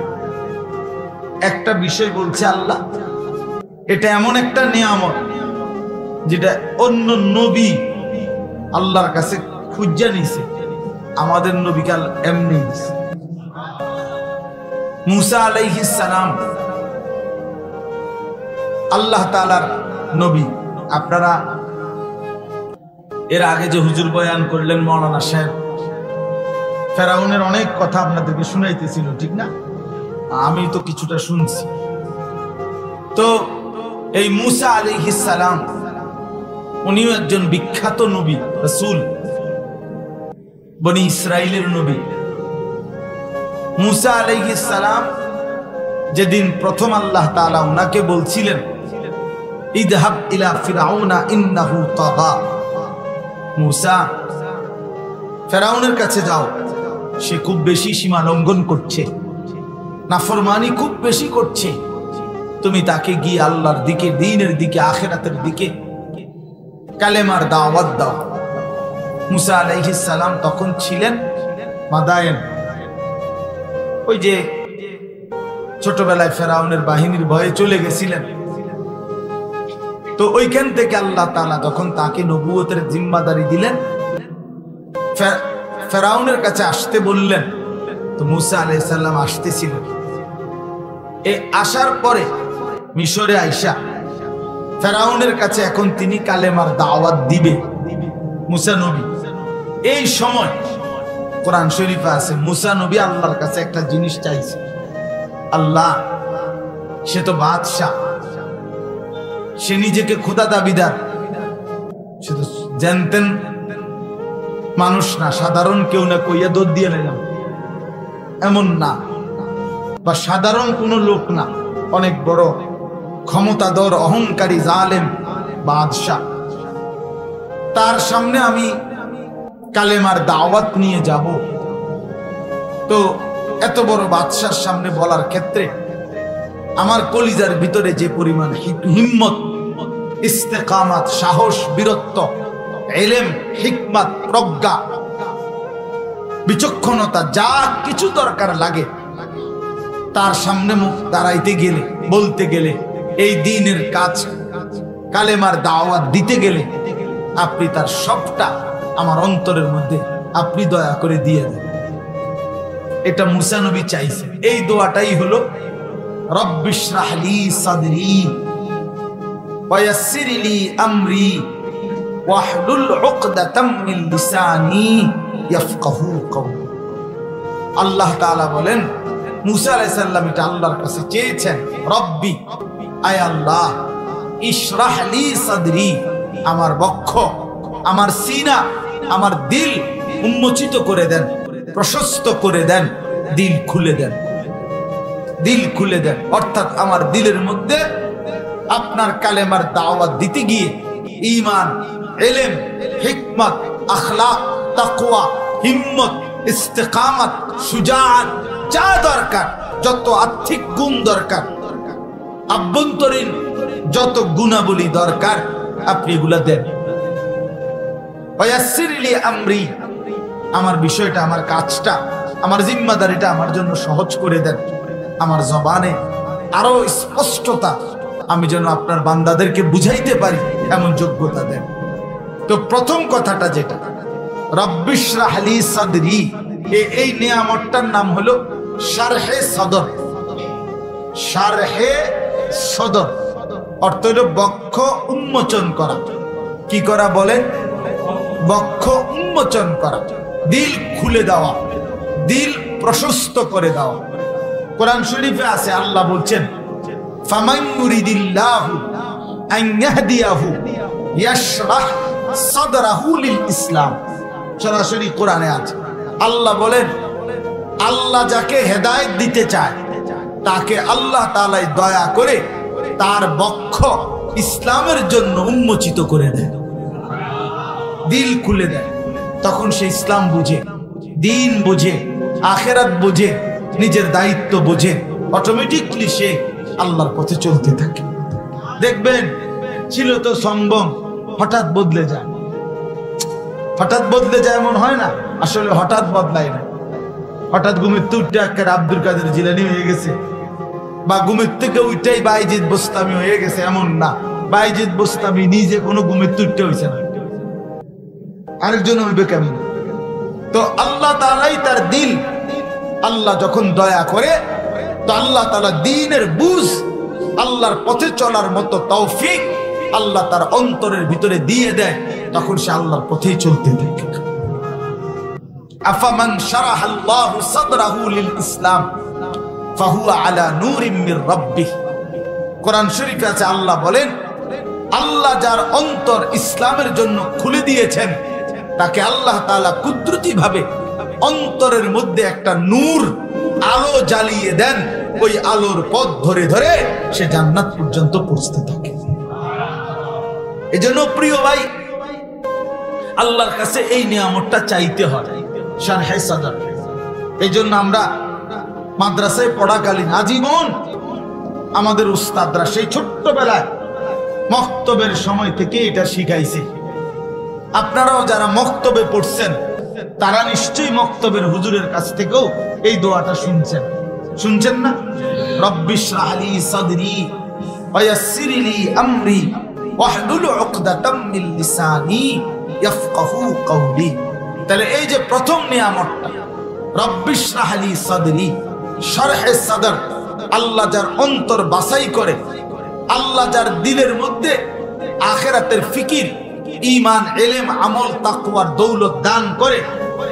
একটা বিষয় বলছে আল্লাহ, এটা এমন একটা নিয়ামত যেটা অন্য নবী আল্লাহর কাছে খুঁজে নিছে, আমাদের নবীকে এমনি দিছে। মুসা আলাইহিস সালাম আল্লাহ তাআলার নবী। আপনারা এর আগে যে হুজুর বয়ান করলেন মাওলানা সাহেব, ফেরাউনের অনেক কথা আপনাদেরকে শুনাইতেছিল, ঠিক না? আমি তো কিছুটা শুনছি। তো এই মুসা আলাইহিস সালাম উনিও একজন বিখ্যাত নবী, রাসূল, বনি ইসরাইলের নবী। মুসা আলাইহিস সালাম যেদিন প্রথম আল্লাহ তাআলা ওনাকে বলছিলেন ইযহাব ইলা ফিরআউনা ইন্নাহু তাগা, মুসা ফেরাউনের কাছে যাও, সে খুব বেশি সীমা লঙ্ঘন করছে, নাফরমানি খুব বেশি করছে, তুমি তাকে গিয়ে আল্লাহর দিকে, দ্বীনের দিকে, আখিরাতের দিকে কালেমার দাওয়াত দাও। মুসা আলাইহিস সালাম তখন ছিলেন মাদায়েন, ওই যে ছোটবেলায় ফেরাউনের বাহিনীর ভয়ে চলে গেছিলেন। তো ওইখান থেকে আল্লাহ তাআলা যখন তাকে নবুয়তের জিম্মাদারি দিলেন, ফেরাউনের কাছে আসতে বললেন, তো মুসা আলাইহিস সালাম আসতেছিলেন। এই আসার পরে মিশরে আইসা ফেরাউনের কাছে এখন তিনি কালেমার দাওয়াত দিবে মুসা নবী। এই সময় কোরআন শরীফে আছে মুসা নবী আল্লাহর কাছে একটা জিনিস চাইছে। আল্লাহ, সে তো বাদশা, সে নিজেকে খোদা দাবিদার, সে তো জানতেন মানুষ না, সাধারণ কেউ না, কইয়া দৌড় দিয়ে নিলাম এমন না, বা সাধারণ কোনো লোক না, অনেক বড় ক্ষমতাধর অহংকারী জালেম বাদশা। তার সামনে আমি কালেমার দাওয়াত নিয়ে যাব, তো এত বড় বাদশার সামনে বলার ক্ষেত্রে আমার কলিজার ভিতরে যে পরিমাণ হিম্মত, ইস্তেকামাত, সাহস, বীরত্ব, ইলম, হিকমত, প্রজ্ঞা, বিচক্ষণতা, যা কিছু দরকার লাগে তার সামনে মুখ দাঁড়াইতে গেলে, বলতে গেলে, এই দ্বীনের কাজ, কালেমার দাওয়াত দিতে গেলে আপনি তার সবটা আমার অন্তরের মধ্যে আপনি দয়া করে দিয়ে দেন। এটা মুসা নবী চাইছে। এই দোয়াটাই হলো রব্বিশরাহ লি সাদরি ওয়া ইয়াসসির লি আমরি ওয়াহলুল উকদাতাম মিন লিসানি ইয়াফকাহু কওলি। আল্লাহ তাআলা বলেন মুসা আলাইহিস সালাম এটা আল্লাহর কাছে চেয়েছেন, রব্বি, আয় আল্লাহ, ইশরাহ লি সাদরি, আমার বক্ষ, আমার সিনা, আমার দিল উন্মোচিত করে দেন, প্রশস্ত করে দেন, দিল খুলে দেন, দিল খুলে দেন। অর্থাৎ আমার দিলের মধ্যে আপনার কালেমার দাওয়াত দিতে গিয়ে ঈমান, ইলম, হিকমত, আখলাক, তাকওয়া, হিম্মত, ইস্তেকামত, শুজাআত, যা দরকার, যত আর্থিক গুণ দরকার, আভ্যন্তরীণ যত গুণাবলী দরকার, আপনি এগুলা দেন। ওয়া ইয়াসসির লি আমরি, আমার বিষয়টা, আমার কাজটা, আমার জিম্মাদারিটা আমার জন্য সহজ করে দেন। আমার জবানে আরো স্পষ্টতা, আমি যেন আপনার বান্দাদেরকে বুঝাইতে পারি এমন যোগ্যতা দেন। তো প্রথম কথাটা যেটা রব্বিশরাহ লি সাদরি, এই নিয়ামতটার নাম হলো শারহে সদর। শারহে সদর অর্থ হলো বক্ষ উন্মোচন করা। কি করা বলেন? বক্ষ উন্মোচন করা, দিল খুলে দেওয়া, দিল প্রশস্ত করে দেওয়া। কোরআন শরীফে আছে, আল্লাহ বলছেন ফামান ইউরিদিল্লাহু আন ইয়াহদিয়াহু ইয়াশরাহ সাদরাহু লিল ইসলাম। সরাসরি কোরআনে আছে। আল্লাহ বলেন, আল্লাহ যাকে হেদায়েত দিতে চায় তাকে আল্লাহ তাআলা দয়া করে তার বক্ষ ইসলামের জন্য উন্মোচিত করে দেয়, দিল খুলে দেয়। তখন সে ইসলাম বুঝে, দ্বীন বুঝে, আখিরাত বুঝে, নিজের দায়িত্ব বুঝে, অটোমেটিকলি সে আল্লাহর পথে চলতে থাকে। দেখবেন ছিল তো সম্ভব, হঠাৎ বদলে যায়। হঠাৎ বদলে যায় এমন হয় না, আসলে হঠাৎ বদলায় না। হঠাৎ ঘুমের তুটটা একটা আব্দুল কাদের জিলানী হয়ে গেছে, বা ঘুমের থেকে ওইটাই বাইজিদ বোস্তামি হয়ে গেছে এমন না। বাইজিদ বোস্তামি নিজে কোনো ঘুমের তুটটা হয়েছে না, আরেকজন হইবে কেমন? তো আল্লাহ তাআলাই তার দিল, আল্লাহ যখন দয়া করে তো আল্লাহ তাআলা দ্বীনের বুঝ, আল্লাহর পথে চলার মতো তৌফিক আল্লাহ তার অন্তরের ভিতরে দিয়ে দেয়, তখন সে আল্লাহর পথেই চলতে থাকে। আফামান শারাহাল্লাহু সাদরাহু লিল ইসলাম ফাহুয়া আলা নূরিম মির রাব্বিহ। কোরআন শরীফে আছে, আল্লাহ বলেন, আল্লাহ যার অন্তর ইসলামের জন্য খুলে দিয়েছেন, তাকে আল্লাহ তাআলা কুদরতি ভাবে অন্তরের মধ্যে একটা নূর, আলো জ্বালিয়ে দেন। ওই আলোর পথ ধরে ধরে সে জান্নাত পর্যন্ত পৌঁছতে থাকে। এজন্য প্রিয় ভাই, আল্লাহর কাছে এই নিয়ামতটা চাইতে হয়, শারহে সাদর। এই জন্য আমরা মাদ্রাসায় পড়াকালীন আজীবন আমাদের উস্তাদরা সেই ছোট্টবেলায় মক্তবের সময় থেকে এটা শিখাইছে। আপনারাও যারা মক্তবে পড়ছেন তারা নিশ্চয়ই মক্তবের হুজুরের কাছ থেকেও এই দোয়াটা শুনছেন না? রব্বিশ রাহলি সাদরি ওয়া ইয়াসসির লি আমরি ওয়াহলুল উকদাতাম মিন লিসানি ইয়াফকাহু কওলি। তাহলে এই যে প্রথম নিয়ামতটা, রব্বিশ রাহলি সাদরি, শারহে সাদর, আল্লাহ যার অন্তর বাছাই করে, আল্লাহ যার দিলের মধ্যে আখিরাতের ফিকির, ঈমান, ইলম, আমল, তাকওয়ার দৌলত দান করে,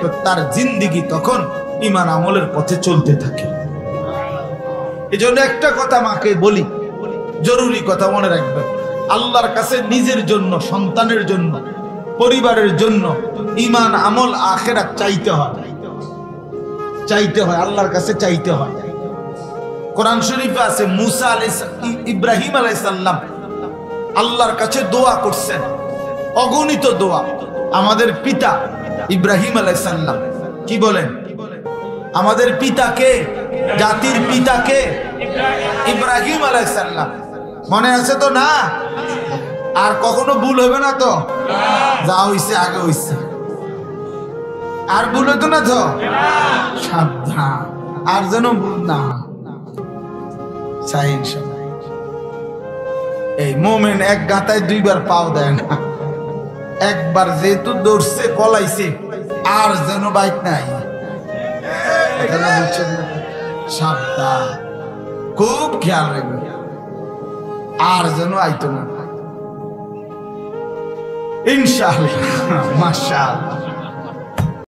তো তার জিন্দেগি তখন ঈমান আমলের পথে চলতে থাকে। এজন্য একটা কথা মাকে বলি, জরুরি কথা মনে রাখবেন, আল্লাহর কাছে নিজের জন্য, সন্তানের জন্য, পরিবারের জন্য ঈমান, আমল, আখিরাত চাইতে হয়, আল্লাহর কাছে চাইতে হয়। কোরআন শরীফে আছে, মুসা ইব্রাহিম আলাইহিস সালাম আল্লাহর কাছে দোয়া করছেন, অগণিত দোয়া। আমাদের পিতা ইব্রাহিম আলাইহিস সালাম কি বলেন? আমাদের পিতাকে, জাতির পিতাকে ইব্রাহিম আলাইহিস সালাম। মনে আছে তো না? আর কখনো ভুল হবে না তো? যা হইছে আগে হইছে, আর ভুল হতো না তো? সাবধান, আর যেন ভুল না। এই মোমেন এক গাতায় দুইবার পাও দেয় না। একবার যেহেতু দৌড়ছে, পলাইছে, আর যেন বাইক নাই। সাবধান, খুব খেয়াল রাখবে, আর যেন আইতো না। ইনশাআল্লাহ, মাশাআল্লাহ।